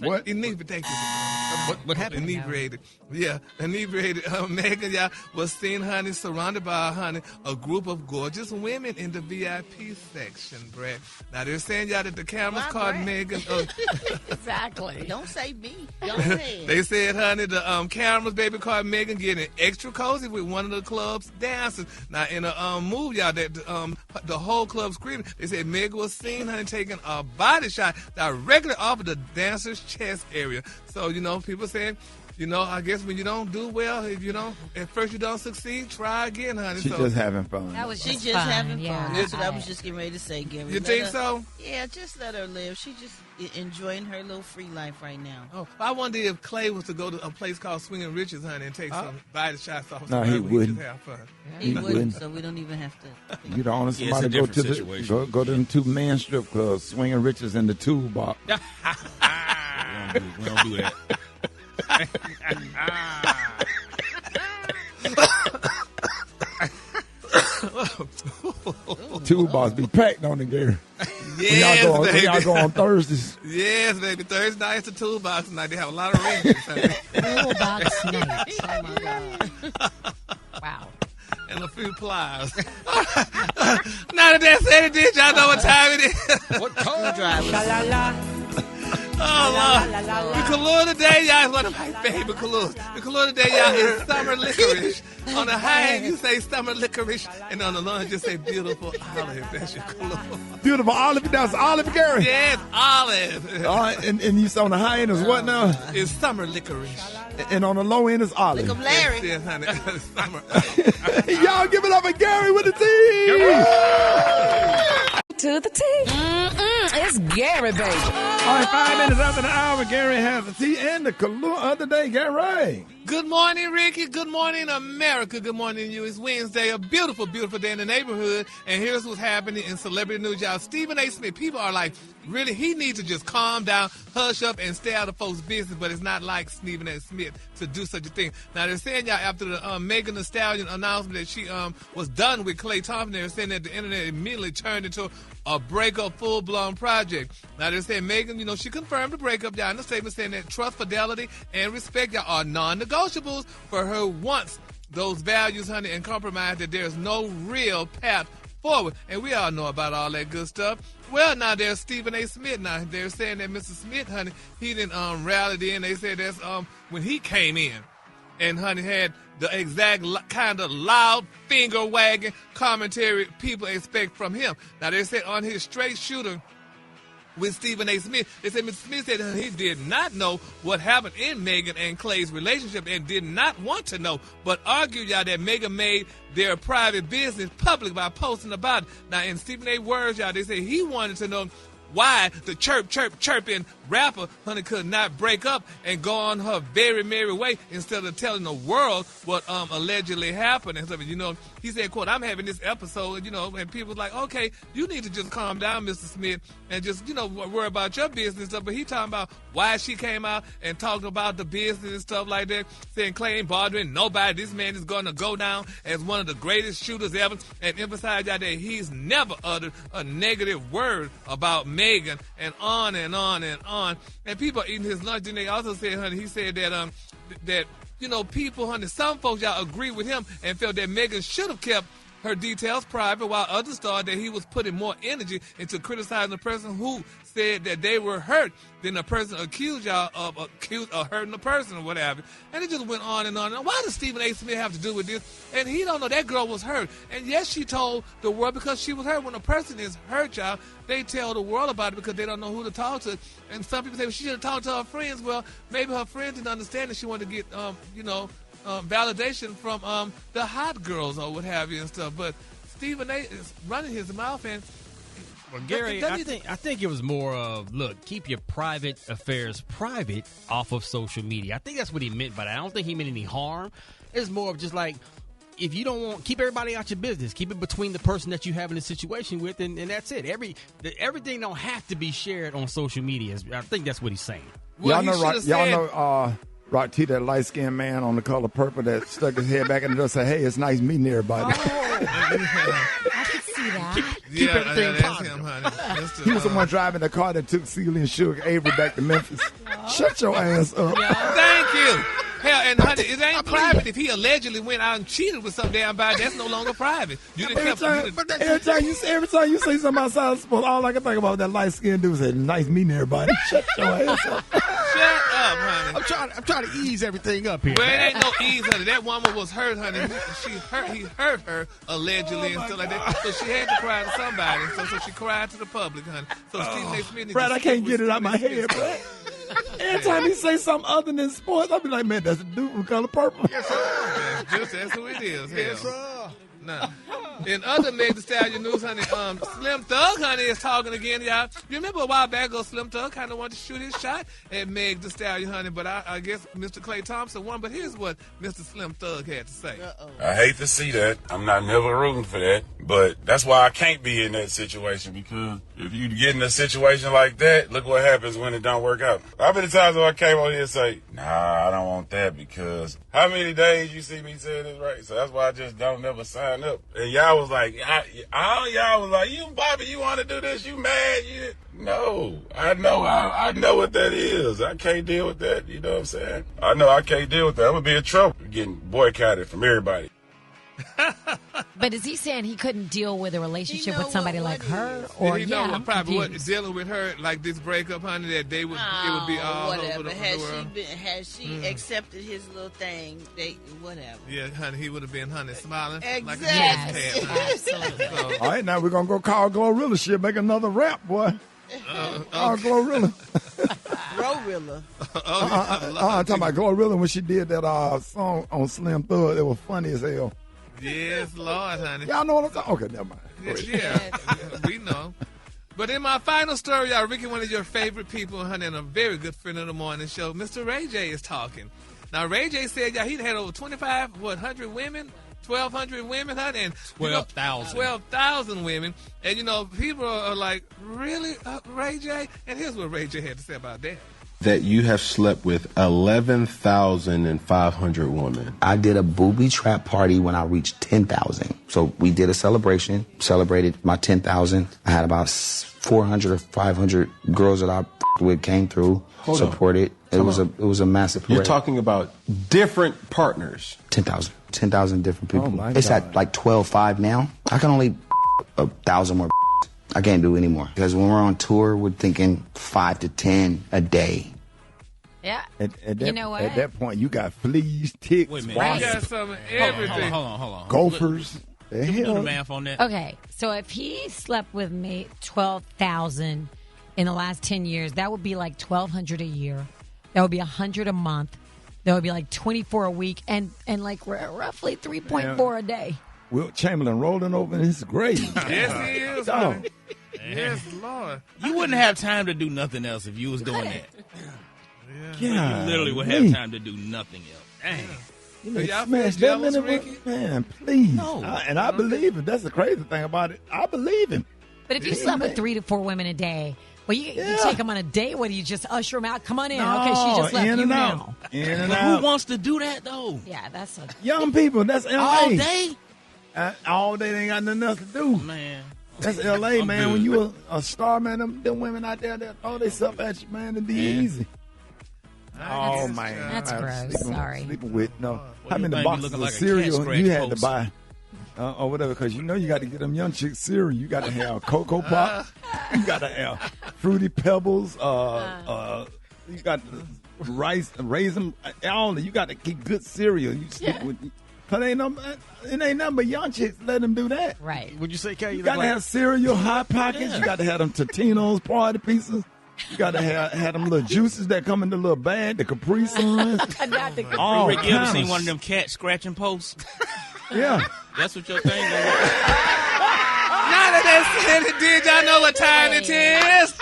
What? Inebriated. What happened? Inebriated. Yeah, inebriated. Megan, y'all, was seen, honey, surrounded by, honey, a group of gorgeous women in the VIP section, Brad. Now, they're saying, y'all, that the cameras caught Megan. Exactly. Don't say me. Don't say it. They said, honey, the cameras, baby, caught Megan getting extra cozy with one of the club's dancers. Now, in a move, y'all, that the whole club screaming, they said Megan was seen, honey, taking a body shot directly off of the dancer's chest area. So, people saying, I guess when you don't do well, if at first you don't succeed, try again, honey. She's just having fun. She just having fun. That's what I was just getting ready to say, Gary. You think so? Yeah, just let her live. She just enjoying her little free life right now. Oh, I wonder if Klay was to go to a place called Swinging Riches, honey, and take some body shots off. No, he wouldn't. Just have fun. He wouldn't, so we don't even have to. You don't want somebody go to go to them 2-man strip clubs, Swinging Riches in the toolbox. We don't do that. Toolbox be packed on the Gary. Yes, when y'all go on Thursdays. Yes, baby. Thursday night's the toolbox night. They have a lot of rings. Toolbox night. Oh my God. Wow. And a few pliers. Now that that's said, did y'all know what time it is? What car driver? Oh, Lord. The color today, y'all, is one of my favorite colors. The color today, y'all, is summer licorice. On the high end, you say summer licorice, and on the low end, you say beautiful olive. That's your color. Beautiful olive. That's olive, Gary. Yes, olive. And you say on the high end is what now? It's summer licorice. And on the low end is olive. Look up Larry. Yes, honey. Summer. Y'all give it up for Gary with the T. To the T. It's Gary, baby. All right, 5 minutes after the hour, Gary has the tea and the color of the day. Gary. Good morning, Ricky. Good morning, America. Good morning to you. It's Wednesday, a beautiful, beautiful day in the neighborhood. And here's what's happening in celebrity news, y'all. Stephen A. Smith, people are like, really, he needs to just calm down, hush up, and stay out of folks' business. But it's not like Stephen A. Smith to do such a thing. Now, they're saying, y'all, after the Megan Thee Stallion announcement that she was done with Klay Thompson, they're saying that the internet immediately turned into a breakup full-blown project. Now, they're saying Megan, she confirmed the breakup, y'all, in the statement saying that trust, fidelity, and respect, y'all, are non-negotiables for her once those values, honey, and compromise that there's no real path forward. And we all know about all that good stuff. Well, now there's Stephen A. Smith. Now they're saying that Mr. Smith, honey, he didn't rallied in. They said that's when he came in and, honey, had the exact kind of loud finger wagging commentary people expect from him. Now they said on his straight shooter with Stephen A. Smith, they said Mr. Smith said he did not know what happened in Meghan and Klay's relationship and did not want to know, but argued, y'all, that Meghan made their private business public by posting about it. Now, in Stephen A. words, y'all, they say he wanted to know why the chirping rapper, honey, could not break up and go on her very merry way instead of telling the world what allegedly happened and stuff. You know, he said, quote, I'm having this episode, you know, and people was like, okay, you need to just calm down, Mr. Smith, and just, you know, worry about your business and stuff. But he talking about why she came out and talking about the business and stuff like that, saying Klay ain't bothering nobody. This man is going to go down as one of the greatest shooters ever, and emphasize that he's never uttered a negative word about Meghan, and on and on and on. And people are eating his lunch. Then they also said, honey, he said that that, you know, people, honey, some folks, y'all, agree with him and felt that Meghan should have kept her details private, while others thought that he was putting more energy into criticizing the person who said that they were hurt than the person accused y'all of hurting the person or whatever. And it just went on and on. And why does Stephen A. Smith have to do with this? And he don't know that girl was hurt. And yes, she told the world because she was hurt. When a person is hurt, y'all, they tell the world about it because they don't know who to talk to. And some people say, well, she should have talked to her friends. Well, maybe her friends didn't understand that she wanted to get, validation from the hot girls or what have you and stuff. But Stephen A. is running his mouth. And well, Gary, I think it was more of, look, keep your private affairs private off of social media. I think that's what he meant by that. I don't think he meant any harm. It's more of just like, if you don't want, keep everybody out your business. Keep it between the person that you have in a situation with, and that's it. Everything don't have to be shared on social media. I think that's what he's saying. Well, y'all know Rock T, that light-skinned man on The Color Purple that stuck his head back in the door and said, hey, it's nice meeting everybody. I could see that. Keep everything positive. Him, honey. He was the one driving the car that took Celie and Sugar Avery back to Memphis. Shut your ass up. Thank you. Hell, and honey, it ain't private. If he allegedly went out and cheated with some damn body, that's no longer private. Every time you say something outside of sport, all I can think about that light-skinned dude said, nice meeting everybody. Shut your ass up. Shut up, honey. I'm trying to ease everything up here. Well, it ain't no ease, honey. That woman was hurt, honey. He hurt her allegedly and stuff like that. So she had to cry to somebody. So she cried to the public, honey. So Stephen A. Smith, Brad, I can't get it out of my head, bro. Every time he say something other than sports, I'll be like, man, that's the dude from Color Purple. Yes, sir. That's who it is. Yes, sir. Now, in other Meg Thee Stallion news, honey, Slim Thug, honey, is talking again, y'all. You remember a while back ago, Slim Thug kind of wanted to shoot his shot at Meg Thee Stallion, honey, but I guess Mr. Klay Thompson won. But here's what Mr. Slim Thug had to say. I hate to see that. I'm not never rooting for that. But that's why I can't be in that situation, because if you get in a situation like that, look what happens when it don't work out. How many times have I came on here and say, nah, I don't want that, because how many days you see me saying this right? So that's why I just don't never sign up. And y'all was like, y'all was like, you Bobby, you want to do this? You mad? No, I know what that is. I can't deal with that. You know what I'm saying? I know I can't deal with that. I'm going to be in trouble getting boycotted from everybody. But is he saying he couldn't deal with a relationship with somebody like her? Or did he know probably dealing with her like this breakup, honey, that it would be all over the world? Has she accepted his little thing, whatever. Yeah, honey, he would have been, honey, smiling exactly. like a cat. Absolutely. All right, now we're going to go call Glorilla shit, make another rap, boy. Glorilla. Glorilla. I'm talking about Glorilla when she did that song on Slim Thug. It was funny as hell. Yes, Lord, honey. Y'all know what I'm talking? Okay, never mind. Yeah, we know. But in my final story, y'all, Rickey, one of your favorite people, honey, and a very good friend of the morning show, Mr. Ray J is talking. Now, Ray J said, y'all, he'd had over 100 women? 1,200 women, honey? And 12,000. 12,000 women. And, people are like, really, Ray J? And here's what Ray J had to say about that. That you have slept with 11,500 women. I did a booby trap party when I reached 10,000. So we did a celebration, celebrated my 10,000. I had about 400 or 500 girls that I with came through, supported. It was a massive parade. You're talking about different partners. 10,000 different people. Oh my It's God. at like 12.5 now. I can only 1,000 more. I can't do any more because when we're on tour, we're thinking 5 to 10 a day. Yeah. At that, You know what? At that point, you got fleas, ticks, Wait a minute. You wasps, got some of everything. Hold on. gophers. The Do the hell? math on that. Okay, so if he slept with me 12,000 in the last 10 years, that would be like 1,200 a year. That would be 100 a month. That would be like 24 a week, and like roughly 3.4 a day. Wilt Chamberlain rolling over in his grave. Yes, he is. Oh. honey. Yes, Lord. You wouldn't have time to do nothing else if you was doing that. Yeah. You literally would have time to do nothing else. Dang. You know, Y'all smash feel that jealous, many Ricky? man, please. No. I believe him. That's the crazy thing about it. I believe him. But if you slept with 3 to 4 women a day, well, you take them on a date. What do you just usher them out? Come on in. Okay, she just left. in You and now. out. In and But out. who wants to do that though? Yeah, that's a Young people. That's L.A. All day? All day they ain't got nothing else to do. Man. That's L.A., I'm man. good. When you a star, man, them women out there, they'll throw themselves at you, man, and be easy. Oh, man. That's gross. Sorry. Sleeping with, no. How you many think boxes looking of like a cereal cat scratch you had to post? buy? Or whatever, because you know you got to get them young chicks cereal. You got to have Cocoa Pop. You got to have Fruity Pebbles. You got rice, raisin. All you got to keep good cereal. You sleep with. Cause it ain't nothing but young chicks. Let them do that. right. Would you say, Kay? You got to have cereal, Hot Pockets. You got to have them Totino's party pieces. You got to have them little juices that come in the little bag, the Capri Suns. All Rick, you ever kinds seen of one of them cat scratching posts? Yeah. That's what your thing is. Now that they said it, did y'all know what time it is?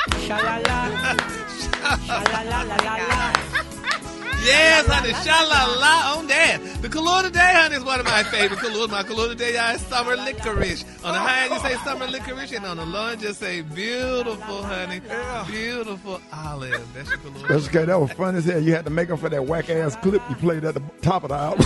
Yes, honey, sha-la-la on that. The color today, honey, is one of my favorite colors. My color today, y'all, is summer licorice. On the high end, you say summer licorice, and on the low end, just say beautiful, honey. Beautiful olive. That's your color. That's okay. That was fun as hell. You had to make up for that whack-ass clip you played at the top of the album.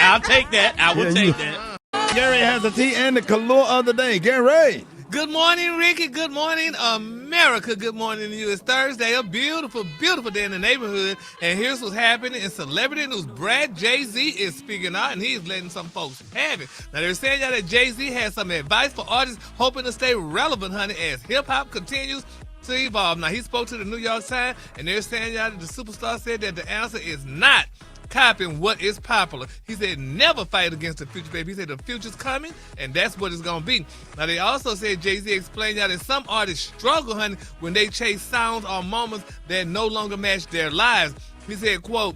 I'll take that. I will take that. Gary has the tea and the color of the day. Gary. Good morning, Ricky. Good morning, America. Good morning to you. It's Thursday, a beautiful, beautiful day in the neighborhood. And here's what's happening in celebrity news. Brad Jay-Z is speaking out, and he's letting some folks have it. Now, they're saying y'all that Jay-Z has some advice for artists hoping to stay relevant, honey, as hip-hop continues to evolve. Now, he spoke to the New York Times, and they're saying y'all that the superstar said that the answer is not copying what is popular. He said never fight against the future, baby. He said the future's coming, and that's what it's going to be. Now, they also said Jay-Z explained out that some artists struggle, honey, when they chase sounds or moments that no longer match their lives. He said, quote,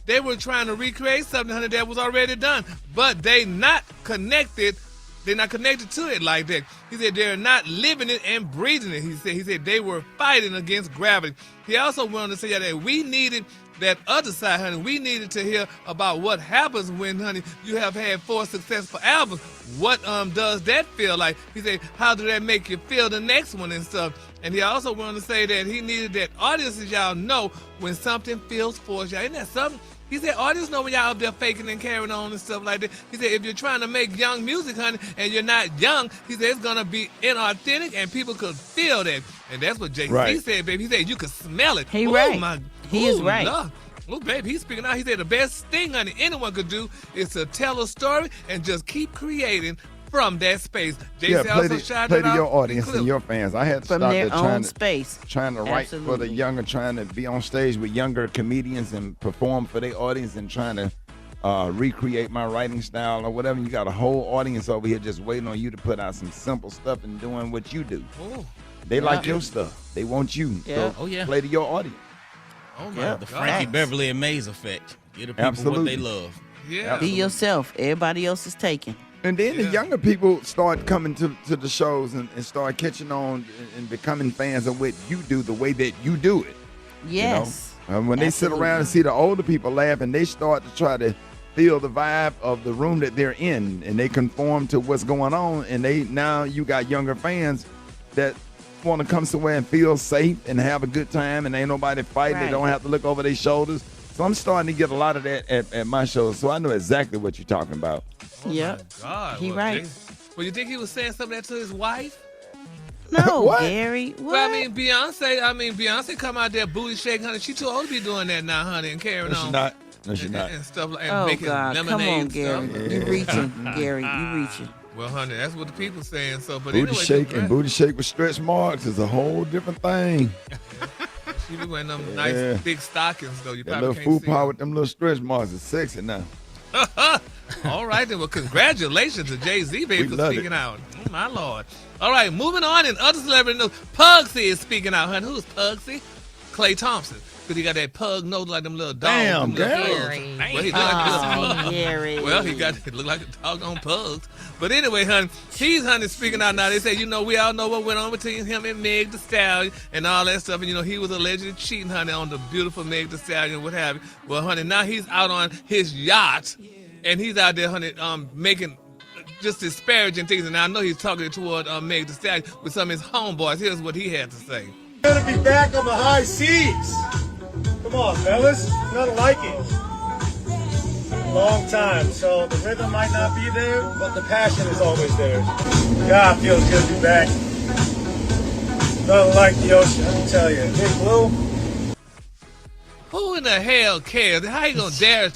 they were trying to recreate something, honey, that was already done, but they're not connected to it like that. He said they're not living it and breathing it. He said they were fighting against gravity. He also went on to say that we needed that other side, honey. We needed to hear about what happens when, honey, you have had 4 successful albums. What does that feel like? He said, how did that make you feel the next one and stuff? And he also went on to say that he needed that audiences, y'all, know when something feels forced. Y'all, isn't that something? He said, audience know when y'all up there faking and carrying on and stuff like that. He said, if you're trying to make young music, honey, and you're not young, he said, it's going to be inauthentic and people could feel that. And that's what Jay-Z said, baby. He said, you could smell it. He Ooh, right. He is right. Lord. Oh, baby, he's speaking out. He said the best thing, honey, anyone could do is to tell a story and just keep creating from that space. Jay-Z also shouted play to your audience and your fans. I had to from start their there own space. Trying to write for the younger, trying to be on stage with younger comedians and perform for their audience and trying to recreate my writing style or whatever. You got a whole audience over here just waiting on you to put out some simple stuff and doing what you do. Ooh. They like your stuff. They want you. Yeah. So play to your audience. Oh, my The God. Frankie Beverly and Maze effect. Give the people what they love. Yeah. Be yourself. Everybody else is taken. And then the younger people start coming to the shows and start catching on and becoming fans of what you do the way that you do it. Yes. You know? When they sit around and see the older people laugh and they start to try to feel the vibe of the room that they're in and they conform to what's going on, and now you got younger fans that want to come somewhere and feel safe and have a good time and ain't nobody fighting. They don't have to look over their shoulders. So I'm starting to get a lot of that at my shows. So I know exactly what you're talking about. Yep. God, He right. Well, you think he was saying something that to his wife? No, Gary. What? Well, Beyonce come out there booty shaking, honey. She too old to be doing that now, honey, and carrying on. No, she's not. And stuff like Oh, making God. lemonade Come on, and Gary. stuff. You reaching, Gary. You reaching. Well, honey, that's what the people saying. So, but Booty anyway, shake and booty shake with stretch marks is a whole different thing. She be wearing them nice big stockings, though. You That probably little can't food see pie with them little stretch marks is sexy now. All right, then. Well, congratulations to Jay-Z, baby, for love speaking it. out. Oh, my Lord. All right, moving on in other celebrity news. Pugsy is speaking out, honey. Who's Pugsy? Klay Thompson. Because he got that pug nose like them little dogs. Damn, Gary. Well, he look like Gary. Well, he look like a doggone pugs. But anyway, honey, he's speaking out now. They say, we all know what went on between him and Meg Thee Stallion and all that stuff. And, he was allegedly cheating, honey, on the beautiful Meg Thee Stallion, what have you. Well, honey, now he's out on his yacht, and he's out there, honey, making just disparaging things. And I know he's talking toward Meg Thee Stallion with some of his homeboys. Here's what he had to say. Gonna be back on the high seas. Come on, fellas. Nothing like it. Long time, so the rhythm might not be there, but the passion is always there. God, feels good to be back. Nothing like the ocean, let me tell you. Big Blue. Who in the hell cares? How you gonna dare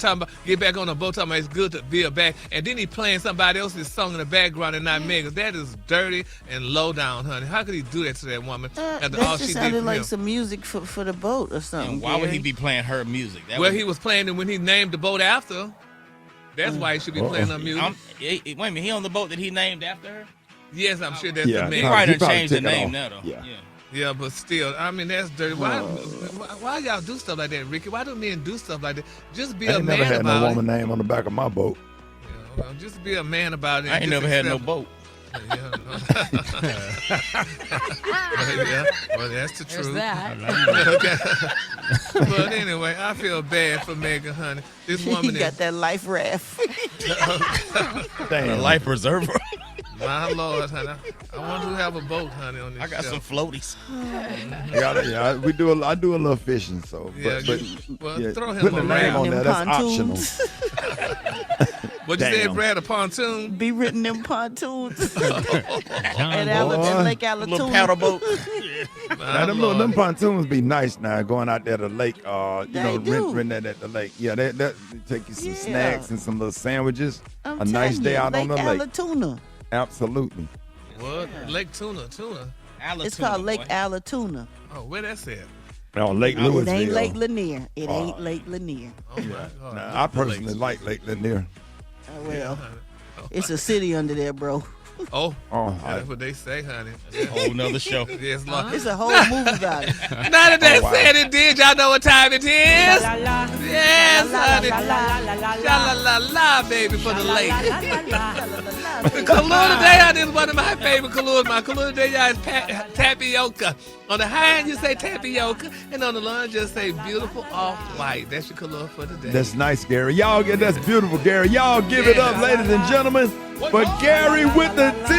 get back on the boat talking about it's good to be back, and then he playing somebody else's song in the background and not Megan's? That is dirty and low down, honey. How could he do that to that woman after all she did sounded for like him? some music for the boat or something. And why would he be playing her music? He was playing it when he named the boat after. That's why he should be playing her music. Wait a minute, he on the boat that he named after her? Yes, I'm sure that's the the He name. probably done changed the name now, though. Yeah, but still, that's dirty. Why y'all do stuff like that, Ricky? Why do men do stuff like that? Just be a man about it. I ain't never had no woman name on the back of my boat. Yeah, well, just be a man about it. I ain't never had no boat. Yeah, well, that's the truth. But anyway, I feel bad for Megan, honey. This woman got that life raft. Damn. A life preserver. My Lord, honey. I want to have a boat, honey, on this I got show. some floaties. I do a little fishing, so. Throw him putting a name on there, that's optional. What'd you say, Brad, a pontoon? Be written in pontoons. And Lake Allatoona. Little paddle boat. Now, them pontoons be nice now, going out there to the lake, renting that at the lake. Yeah, that take you some snacks and some little sandwiches. I'm a nice day out on the lake. Allatoona. Absolutely. What? Lake Tuna. It's called Lake Allatoona. Oh, where that's at? On Lake Louisville. It ain't Lake Lanier. It ain't Lake Lanier. Oh, my God. Now, I personally like Lake Lanier. Well, it's a city under there, bro. That's what they say, honey. That's a whole nother show. It's a whole movie about it. Now that they said it did, y'all know what time it is? Yes, honey. Sha-la-la-la, baby, for the lake. The Kahlua today, honey, is one of my favorite Kahluas. My Kahlua today, y'all, is tapioca. On the high end, you say tapioca, and on the low end, just say beautiful off-white. That's your Kahlua for today. That's nice, Gary. That's beautiful, Gary. Y'all give it up, ladies and gentlemen, for Gary with the T.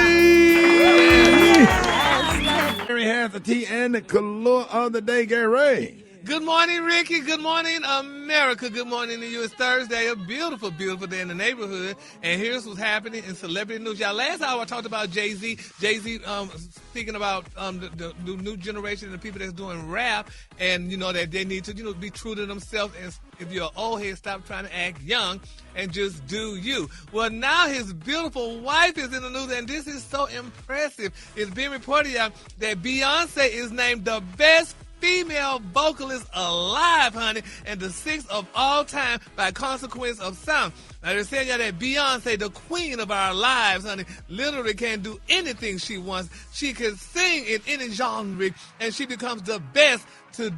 Gary has the T and the Kahlua of the day, Gary. Good morning, Ricky. Good morning, America. Good morning to you. It's Thursday, a beautiful, beautiful day in the neighborhood. And here's what's happening in celebrity news. Y'all, last hour I talked about Jay-Z. Jay-Z speaking about the new generation and the people that's doing rap. And, that they need to, be true to themselves. And if you're an old head, stop trying to act young and just do you. Well, now his beautiful wife is in the news, and this is so impressive. It's being reported, y'all, that Beyonce is named the best female vocalist alive, honey, and the 6th of all time by consequence of sound. Now, they're saying that Beyonce, the queen of our lives, honey, literally can do anything she wants. She can sing in any genre, and she becomes the best to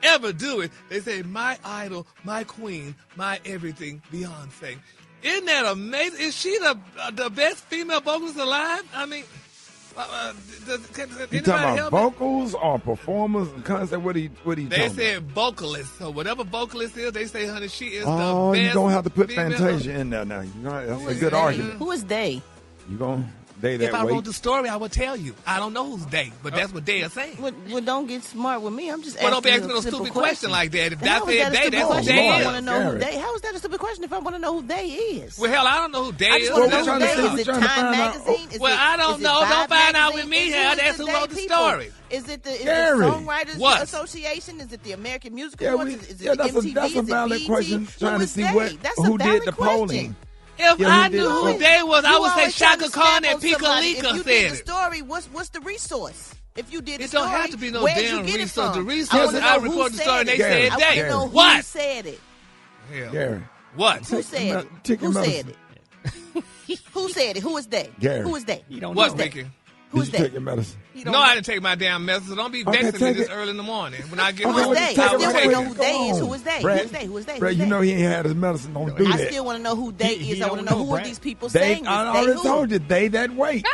ever do it. They say, my idol, my queen, my everything, Beyonce. Isn't that amazing? Is she the best female vocalist alive? I mean... You talking about vocals or performers and concert? What are you They said vocalist. So whatever vocalist is, they say, honey, she is the best. You're going to have to put Fantasia in there now. That's a good argument. Who is they? You going If I wrote the story, I would tell you. I don't know who's they, but that's what they are saying. Well, don't get smart with me. I'm just asking. Well, don't be asking a no simple stupid question like that. If that's they, that's who they I is. want to know who they. How is that a stupid question if I want to know who they is? Well, hell, I don't know who they I is. just want to know who they is. Is it Time Magazine? Well, I don't know. Don't find out with me, hell. That's who wrote the story. Is it the Songwriters Association? Is it the American Music Awards? Is it the MTV? That's a valid question. Trying to see who did the polling. If I knew who they was, I would say Shaka Khan and Pika Lika said it. If you did the story, what's the resource? If you did the story, it don't have to be no damn resource. The resource, I reported the story and they said that. they. I want to know who said it. Gary. What? Who said it? Who said it? Who said it? Who is they? Gary. Who is they? What, Ricky? Who's Did you take your medicine? No, I didn't take my damn medicine. So don't be vexing me this early in the morning. When I get home, I still want to know who they is. Who is they? Brad, Who is they? Who is they? Brad, you know he ain't had his medicine. Don't do that. I still want to know who they is. I want to know who are these people saying. I already told you. They that wait.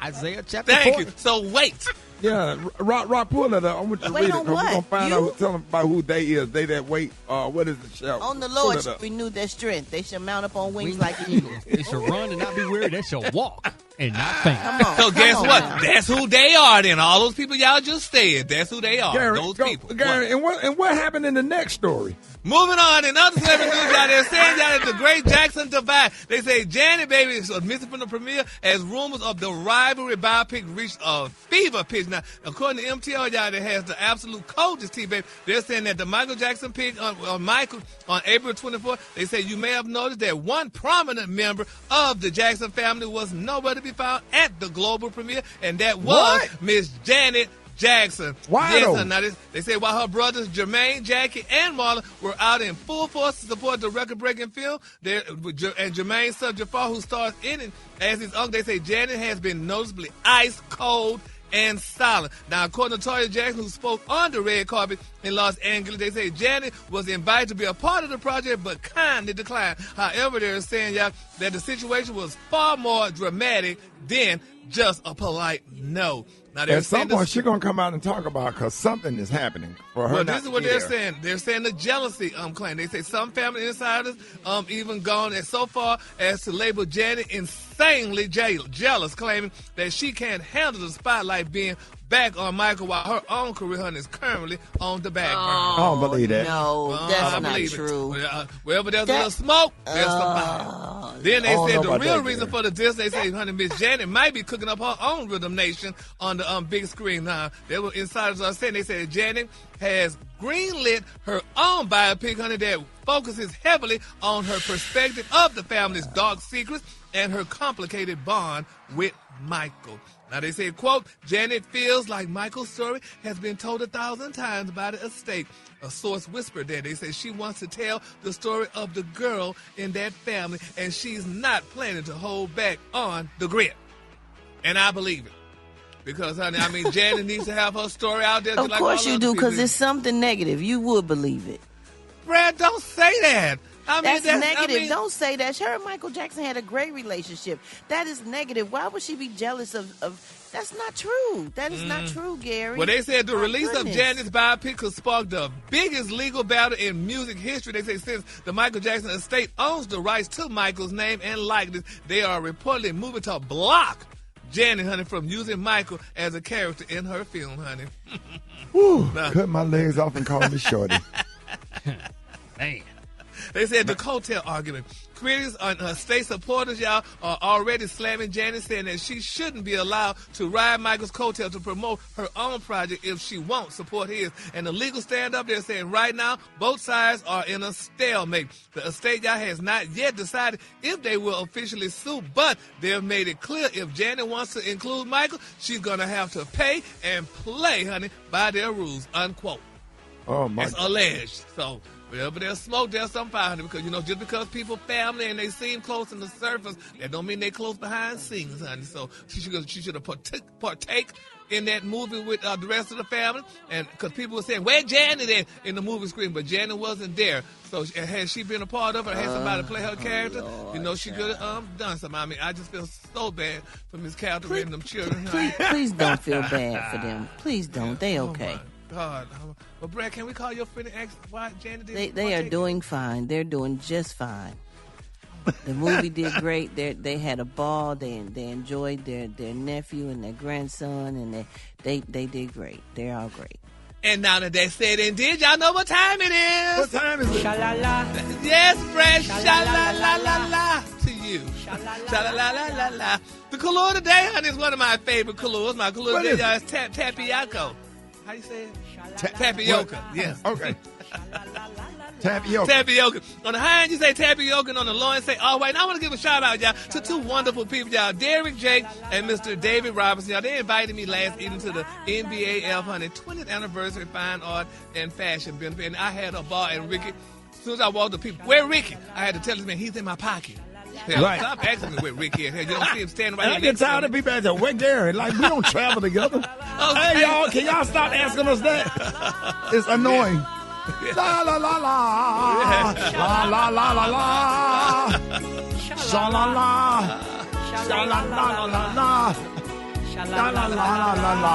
Isaiah chapter 4. Thank you. So wait. Yeah, Rock, pull it up. I want you to read it because we're going to find out, tell them about who they is. They that wait. What is the show? On the Lord shall renew their strength. They shall mount up on wings like eagles. They shall run and not be weary. They shall walk and not faint. So guess what? That's who they are then. All those people y'all just said, that's who they are. Gary, those people. Gary, and what happened in the next story? Moving on, in other celebrity news out there, saying y'all that the Great Jackson divide. They say Janet Baby is missing from the premiere as rumors of the rivalry biopic reached a fever pitch. Now, according to MTL, y'all that has the absolute coldest T-Baby, they're saying that the Michael Jackson pick on Michael on April 24th, they say you may have noticed that one prominent member of the Jackson family was nowhere to be found at the global premiere, and that was Miss Janet Jackson. Why? Yes, now they say while her brothers Jermaine, Jackie, and Marlon were out in full force to support the record-breaking film, and Jermaine's son Jafar, who stars in it as his uncle, they say Janet has been noticeably ice cold and silent. Now, according to Toya Jackson, who spoke on the red carpet in Los Angeles, they say Janet was invited to be a part of the project, but kindly declined. However, they're saying that the situation was far more dramatic than just a polite no. Now, at some point, she's going to come out and talk about it because something is happening for her. Well, this is what they're saying. They're saying the jealousy claim. They say some family insiders even gone as so far as to label Janet insanely jealous, claiming that she can't handle the spotlight being back on Michael while her own career is currently on the back burner. I don't believe that. No, that's not true. Wherever there's a little smoke, there's some fire. Then they said the real reason for the diss, they say, honey, Miss Janet might be cooking up her own Rhythm Nation on the big screen. Now, there were insiders are saying, they said Janet has greenlit her own biopic, honey, that focuses heavily on her perspective of the family's dark secrets and her complicated bond with Michael. Now, they say, quote, Janet feels like Michael's story has been told 1,000 times by the estate. A source whispered that. They say she wants to tell the story of the girl in that family, and she's not planning to hold back on the grit. And I believe it. Because, honey, I mean, Janet needs to have her story out there. Of course you do, because it's something negative. You would believe it. Brad, don't say that. I mean, that's negative. Don't say that. Her and Michael Jackson had a great relationship. That is negative. Why would she be jealous of that's not true. That is not true, Gary. Well, they said the release of Janet's biopic could spark the biggest legal battle in music history. They say since the Michael Jackson estate owns the rights to Michael's name and likeness, they are reportedly moving to block Janet, honey, from using Michael as a character in her film, honey. Woo, cut my legs off and call me Shorty. Man. They said the coattail argument. Critics and state supporters, y'all, are already slamming Janet, saying that she shouldn't be allowed to ride Michael's coattail to promote her own project if she won't support his. And the legal stand up, they're saying right now, both sides are in a stalemate. The estate guy has not yet decided if they will officially sue, but they've made it clear if Janet wants to include Michael, she's going to have to pay and play, honey, by their rules, unquote. Oh, my It's alleged. So, wherever there's smoke, there's some fire, because, you know, just because people family and they seem close in the surface, that don't mean they close behind scenes, honey. So she should have partake in that movie with the rest of the family, and because people were saying, where Janet at in the movie screen, but Janet wasn't there. So had she been a part of it, had somebody play her character, Lord, you know, she could have done something. I mean, I just feel so bad for Miss Calder and them children. Please don't feel bad for them. Please don't. They okay. God. Well, Brad, can we call your friend and ask why Janet didn't They are doing fine. They're doing just fine. Oh, The movie did great. They had a ball. They enjoyed their nephew and their grandson, and they did great. They're all great. And now that they said and did, y'all know what time it is. What time is it? Sha-la-la. Yes, fresh. Sha-la-la-la-la to you. Sha-la-la-la-la-la. The color today, honey, is one of my favorite colors. My color today, y'all, is tapioca. How you say it? Tapioca. Yes. Okay. Tapioca. Tapioca. On the high end, you say tapioca, and on the low end, say all white. And I want to give a shout out, y'all, to two wonderful people, y'all, Derek Jake and Mr. David Robinson. Y'all, they invited me last evening to the NBAF 20th anniversary fine art and fashion benefit, and I had a ball. And Rickey, as soon as I walked, the people, where Rickey? I had to tell this man, he's in my pocket. Hell, right. Stop asking me where Rickey is. You don't see him standing right I here. get tired of people that say, where Gary? Like, we don't travel together. Hey, y'all, can y'all stop asking us that? It's annoying. La la la la, la la la la la, sha la la, sha la la la la la, sha la la la la la.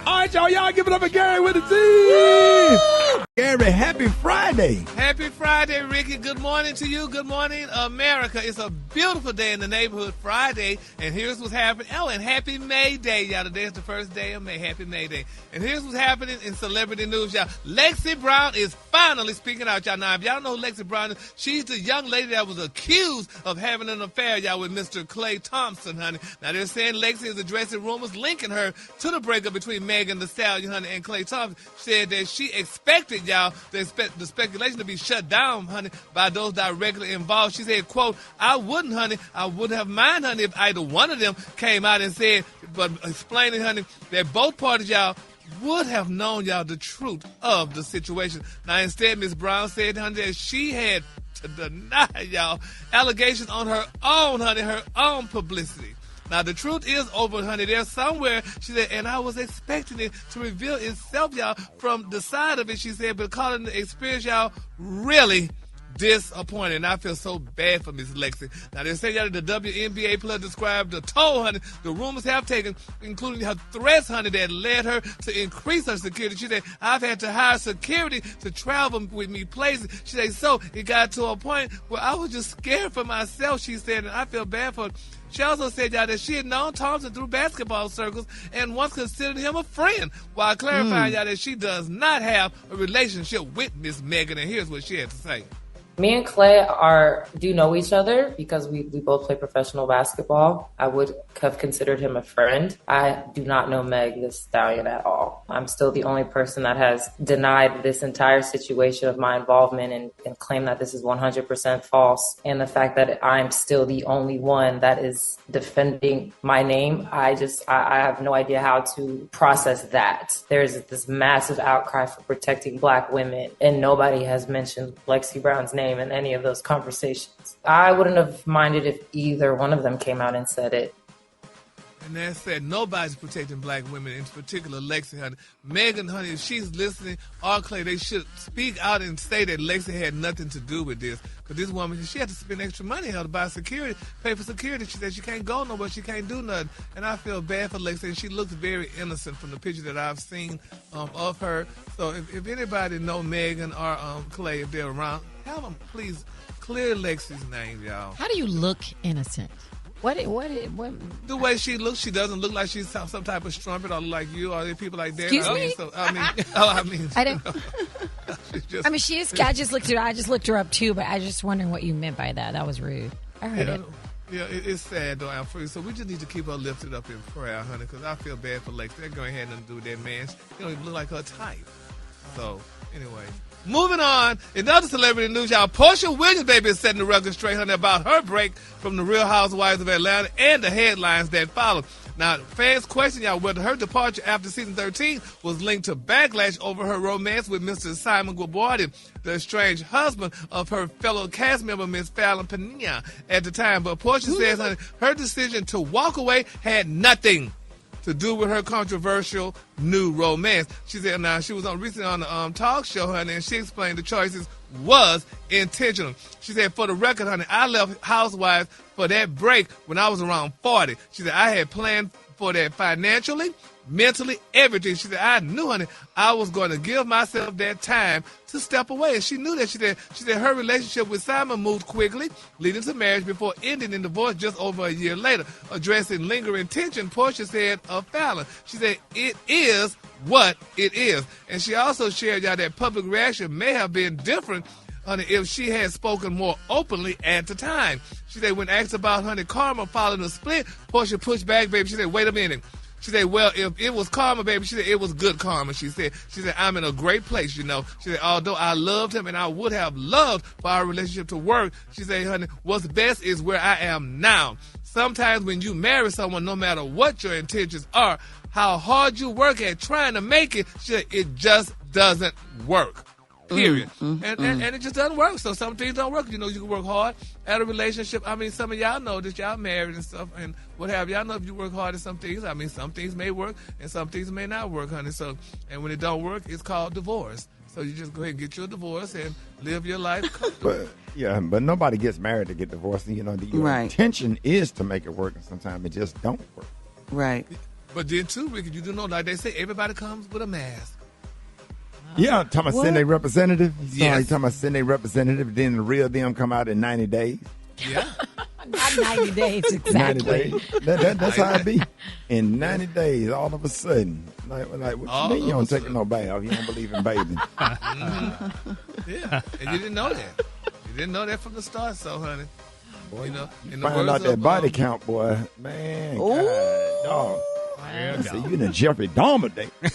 All right, y'all give it up for Gary with the T. Gary, happy Friday. Happy Friday, Rickey. Good morning to you. Good morning, America. It's a beautiful day in the neighborhood, Friday, and here's what's happening. Oh, and happy May Day, y'all. Today is the first day of May. Happy May Day. And here's what's happening in celebrity news, y'all. Lexi Brown is finally speaking out, y'all. Now, if y'all know who Lexi Brown is, she's the young lady that was accused of having an affair, y'all, with Mr. Klay Thompson, honey. Now, they're saying Lexi is addressing rumors linking her to the breakup between Megan Thee Stallion, honey, and Klay Thompson. She said that she expected, y'all, the speculation to be shut down, honey, by those directly involved. She said, quote, I wouldn't have mind, honey, if either one of them came out and said, but explaining, honey, that both parties, y'all, would have known, y'all, the truth of the situation. Now, instead, Ms. Brown said, honey, that she had to deny, y'all, allegations on her own, honey, her own publicity. Now, the truth is over, honey. There's somewhere, she said, and I was expecting it to reveal itself, y'all, from the side of it, she said, but calling the experience, y'all, really disappointing. And I feel so bad for Miss Lexi. Now, they say, y'all, the WNBA player described the toll, honey, the rumors have taken, including her threats, honey, that led her to increase her security. She said, I've had to hire security to travel with me places. She said, so it got to a point where I was just scared for myself, she said, and I feel bad for her. She also said, y'all, that she had known Thompson through basketball circles and once considered him a friend, while clarifying, y'all, that she does not have a relationship with Miss Megan. And here's what she had to say. Me and Klay do know each other because we both play professional basketball. I would have considered him a friend. I do not know Meg Thee Stallion at all. I'm still the only person that has denied this entire situation of my involvement and claimed that this is 100% false. And the fact that I'm still the only one that is defending my name, I have no idea how to process that. There's this massive outcry for protecting Black women, and nobody has mentioned Lexi Brown's name in any of those conversations. I wouldn't have minded if either one of them came out and said it. And that said, nobody's protecting Black women, in particular Lexi, honey. Megan, honey, if she's listening, or Klay, they should speak out and say that Lexi had nothing to do with this. Because this woman, she had to spend extra money to buy security, pay for security. She said she can't go nowhere, she can't do nothing. And I feel bad for Lexi, and she looks very innocent from the picture that I've seen of her. So if anybody know Megan or Klay, if they're around, have them please clear Lexi's name, y'all. How do you look innocent? What? The way she looks, she doesn't look like she's some type of strumpet or like you or people like that. Excuse me? I don't. She is. I just looked her up too, but I was just wondering what you meant by that. That was rude. I heard it. Yeah, it's sad though, Alfred. So we just need to keep her lifted up in prayer, honey, because I feel bad for Lexi. That girl ain't had nothing to do with that man. She don't even look like her type. So anyway. Moving on, in other celebrity news, y'all, Porsha Williams, baby, is setting the record straight, honey, about her break from the Real Housewives of Atlanta and the headlines that followed. Now, fans question, y'all, whether her departure after season 13 was linked to backlash over her romance with Mr. Simon Guabardi, the estranged husband of her fellow cast member, Miss Fallon Pena, at the time. But Porsha says, honey, her decision to walk away had nothing to do with her controversial new romance. She said, now, she was recently on the talk show, honey, and she explained the choices was intentional. She said, for the record, honey, I left Housewives for that break when I was around 40. She said, I had planned for that financially, mentally, everything. She said, I knew, honey, I was going to give myself that time to step away. And she knew that. She said her relationship with Simon moved quickly, leading to marriage before ending in divorce just over a year later. Addressing lingering tension, Porsha said of Fallon, she said, it is what it is. And she also shared, y'all, that public reaction may have been different, honey, if she had spoken more openly at the time. She said, when asked about, honey, karma following the split, Porsha pushed back, baby. She said, wait a minute. She said, well, if it was karma, baby, she said, it was good karma. She said, I'm in a great place, you know. She said, although I loved him and I would have loved for our relationship to work, she said, honey, what's best is where I am now. Sometimes when you marry someone, no matter what your intentions are, how hard you work at trying to make it, she said, it just doesn't work. Period. And it just doesn't work. So some things don't work. You know, you can work hard at a relationship. I mean, some of y'all know that y'all married and stuff and what have y'all know if you work hard at some things. I mean, some things may work and some things may not work, honey. So, and when it don't work, it's called divorce. So you just go ahead and get you a divorce and live your life comfortably. But nobody gets married to get divorced. You know, your intention is to make it work, and sometimes it just don't work. Right. But then too, Ricky, you do know, like they say, everybody comes with a mask. Yeah, talking about send a representative. Yes. Talking about send a representative, then the real them come out in 90 days. Yeah. Not 90 days, exactly. 90 days. That's how it be. In 90 days, all of a sudden. Like what you mean you don't take no bath? You don't believe in bathing. Yeah, and you didn't know that. You didn't know that from the start, so, honey. Boy, you know, find out that body count, boy. Man, God, dog. I say you in a Jeffrey Dahmer day. None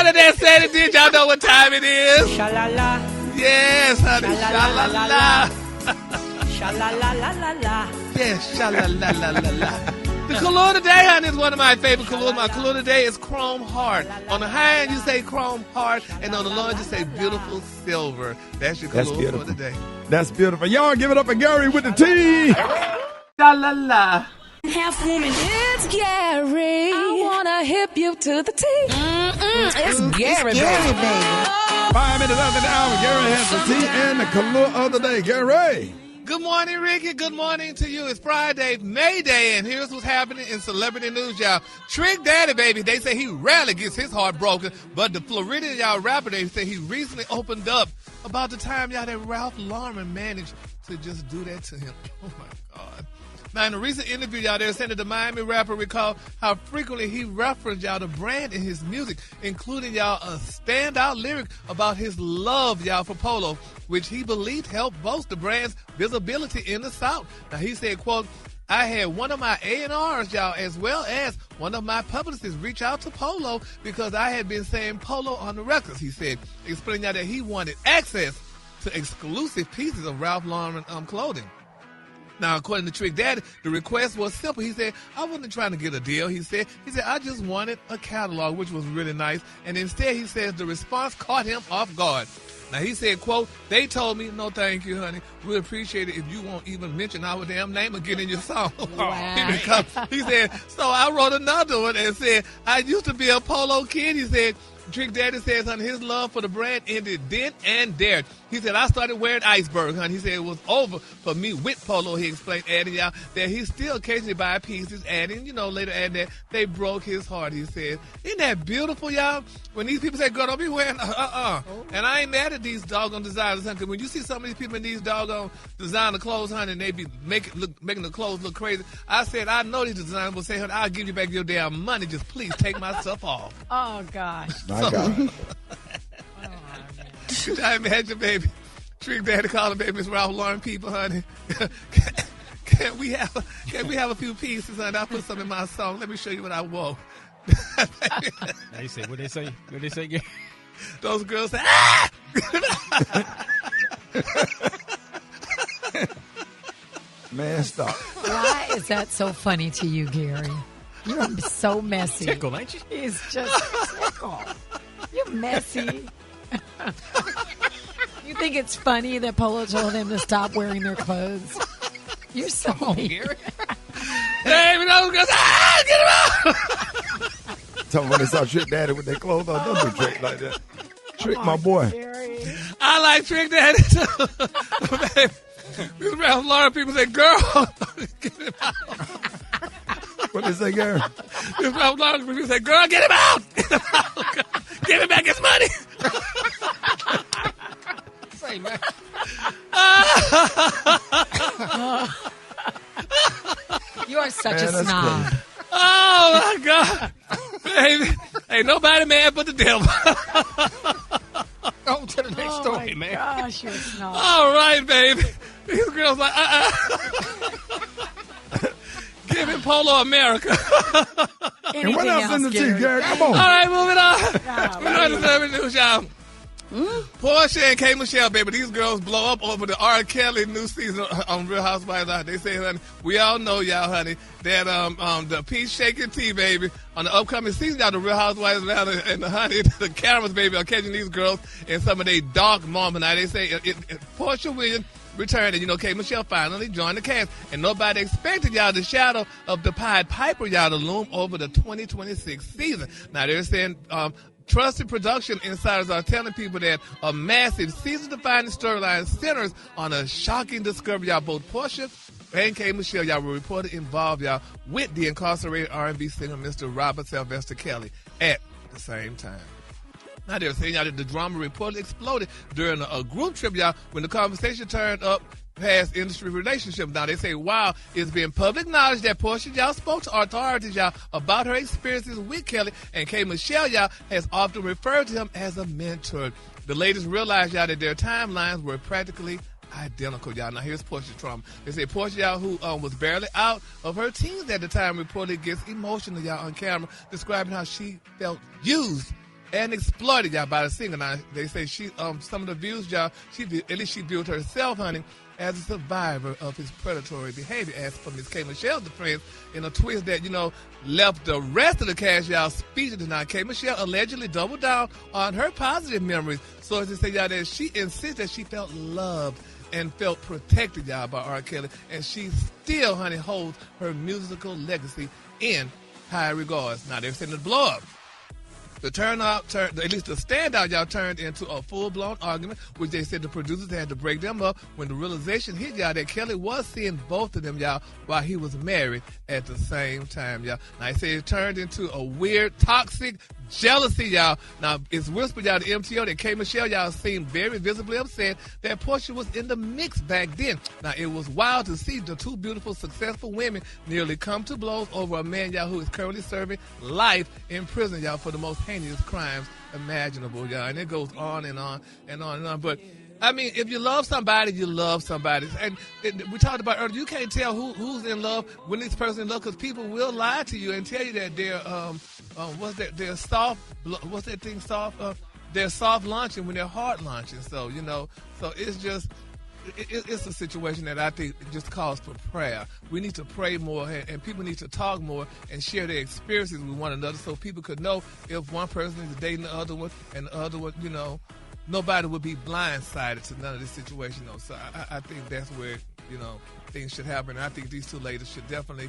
of that said it did. Y'all know what time it is? Sha-la-la. Yes, honey. Sha-la-la-la. Sha-la-la-la-la-la. Yes, sha-la-la-la-la-la. The color today, honey, is one of my favorite colors. My color today is chrome heart. On the high end, you say chrome heart, and on the low end, you say beautiful silver. That's your color for today. That's beautiful. Y'all give it up for Gary with the T. Sha-la-la. Half woman. It's Gary. I wanna hip you to the T. It's Gary, baby. 5 minutes after the hour, Gary has the T and the color of the day. Gary. Good morning, Ricky. Good morning to you. It's Friday, May Day, and here's what's happening in celebrity news, y'all. Trick Daddy, baby. They say he rarely gets his heart broken, but the Floridian, y'all, rapper, they say he recently opened up about the time, y'all, that Ralph Lauren managed to just do that to him. Oh, my God. Now, in a recent interview, y'all, they said that the Miami rapper recalled how frequently he referenced, y'all, the brand in his music, including, y'all, a standout lyric about his love, y'all, for Polo, which he believed helped boost the brand's visibility in the South. Now, he said, quote, I had one of my A&Rs, y'all, as well as one of my publicists reach out to Polo because I had been saying Polo on the records, he said, explaining y'all that he wanted access to exclusive pieces of Ralph Lauren clothing. Now, according to Trick Daddy, the request was simple. He said, I wasn't trying to get a deal, he said, I just wanted a catalog, which was really nice. And instead, he says, the response caught him off guard. Now, he said, quote, they told me, no, thank you, honey. We appreciate it if you won't even mention our damn name again in your song. Wow. He said, so I wrote another one and said, I used to be a Polo kid. He said, Trick Daddy says, honey, his love for the brand ended then and there. He said, I started wearing iceberg, honey. He said it was over for me with Polo, he explained, adding, y'all, that he still occasionally buy pieces, adding, later adding that they broke his heart, he said. Isn't that beautiful, y'all? When these people say, girl, don't be wearing, And I ain't mad at these doggone designers, honey, because when you see some of these people in these doggone designer clothes, honey, and they be making the clothes look crazy, I said, I know these designers will say, honey, I'll give you back your damn money. Just please take my stuff off. Oh, gosh. My God. Could I imagine, baby? Trick Daddy calling baby Miss Ralph Lauren people, honey. Can we have a few pieces, honey? I put some in my song. Let me show you what I wore. Now you say what they say? What they say? Those girls say, ah! Man, stop. Why is that so funny to you, Gary? You're so messy. Tickle, ain't you? He's just tickle. You're messy. You think it's funny that Polo told him to stop wearing their clothes? You're so mean. Hey, those girls, get him out! Tell them when they saw Trick Daddy with their clothes on, don't do Trick like that. Trick, my boy. Gary. I like Trick Daddy, too. These Ralph Lauren people say, girl, get him out. What they say, Gary? People say, girl, get him out. Give him back his money. Say, man. You are such a snob. Crazy. Oh, my God. Baby, ain't nobody mad but the devil. On to the next story, man. Gosh, you're a snob. All right, baby. These girls like, Give him Polo America. And what else in the tea, Gary? Come on. All right, moving on. We're going to the news, y'all. Porsha and K Michelle, baby, these girls blow up over the R. Kelly new season on Real Housewives. They say, honey, we all know, y'all, honey, that the peach shaking tea, baby, on the upcoming season, y'all, the Real Housewives of Atlanta, and the honey, the cameras, baby, are catching these girls in some of their dark moments. Now, they say Porsha Williams returned, and K Michelle finally joined the cast, and nobody expected, y'all, the shadow of the Pied Piper, y'all, to loom over the 2026 season. Now, they're saying trusted production insiders are telling people that a massive season-defining storyline centers on a shocking discovery, y'all. Both Porsha and K Michelle, y'all, were reported involved, y'all, with the incarcerated R&B singer Mr. Robert Sylvester Kelly at the same time. Now, they're saying, y'all, that the drama reportedly exploded during a group trip, y'all, when the conversation turned up past industry relationships. Now, they say, wow, it's been public knowledge that Porsha, y'all, spoke to authorities, y'all, about her experiences with Kelly, and K Michelle, y'all, has often referred to him as a mentor. The ladies realized, y'all, that their timelines were practically identical, y'all. Now, here's Porscha's trauma. They say Porsha, y'all, who was barely out of her teens at the time, reportedly gets emotional, y'all, on camera, describing how she felt used and exploited, y'all, by the singer. Now, they say she, some of the views, y'all, at least she viewed herself, honey, as a survivor of his predatory behavior, as for Miss K Michelle's defense, in a twist that, left the rest of the cast, y'all, speechless. Now, K Michelle allegedly doubled down on her positive memories. So as they say, y'all, that she insists that she felt loved and felt protected, y'all, by R. Kelly, and she still, honey, holds her musical legacy in high regards. Now, they're saying the blow up. The at least the standout, y'all, turned into a full-blown argument, which they said the producers had to break them up when the realization hit, y'all, that Kelly was seeing both of them, y'all, while he was married at the same time, y'all. Now, they say it turned into a weird, toxic jealousy, y'all. Now, it's whispered, y'all, to MTO that K Michelle, y'all, seemed very visibly upset that Porsha was in the mix back then. Now, it was wild to see the two beautiful, successful women nearly come to blows over a man, y'all, who is currently serving life in prison, y'all, for the most heinous crimes imaginable, y'all. And it goes on and on and on and on. But I mean, if you love somebody, you love somebody. And we talked about earlier, you can't tell who's in love when this person in love, because people will lie to you and tell you that they're they're soft. What's that thing? Soft. They're soft launching when they're hard launching. So so it's just. It's a situation that I think just calls for prayer. We need to pray more, and people need to talk more and share their experiences with one another, so people could know if one person is dating the other one, and the other one, nobody would be blindsided to none of this situation. So I think that's where things should happen. And I think these two ladies should definitely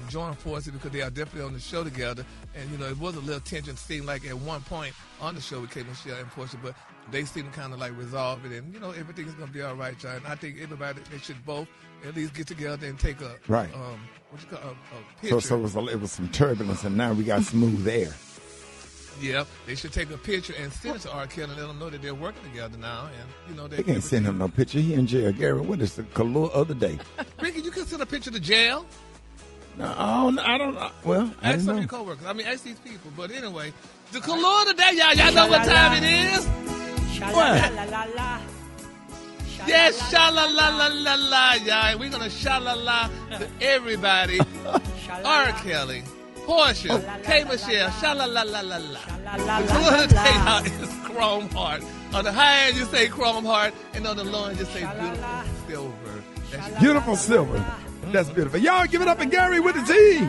join forces, because they are definitely on the show together. And it was a little tension, seemed like at one point on the show with K Michelle and Porsha, but they seem to kind of like resolve it, and everything's gonna be all right, John. I think everybody, they should both at least get together and take a right. A picture. So it was some turbulence, and now we got smooth air. Yeah, they should take a picture and send it to R. Kelly and let them know that they're working together now. And they can't send him no picture. He in jail. Gary, what is the color of the day? Ricky, you can send a picture to jail. No, I don't know. Well, ask some of your coworkers. I mean, ask these people. But anyway, the color of the day, y'all know what time it is? What? Yes, sha-la-la-la-la-la, y'all. We're going to sha-la-la to everybody. R. Kelly, Porsha, K Michelle, sha-la-la-la-la-la. The color of the day, y'all, is chrome heart. On the high end, you say chrome heart, and on the low end, you say beautiful silver. Beautiful silver. That's beautiful. Y'all give it up to Gary with the T.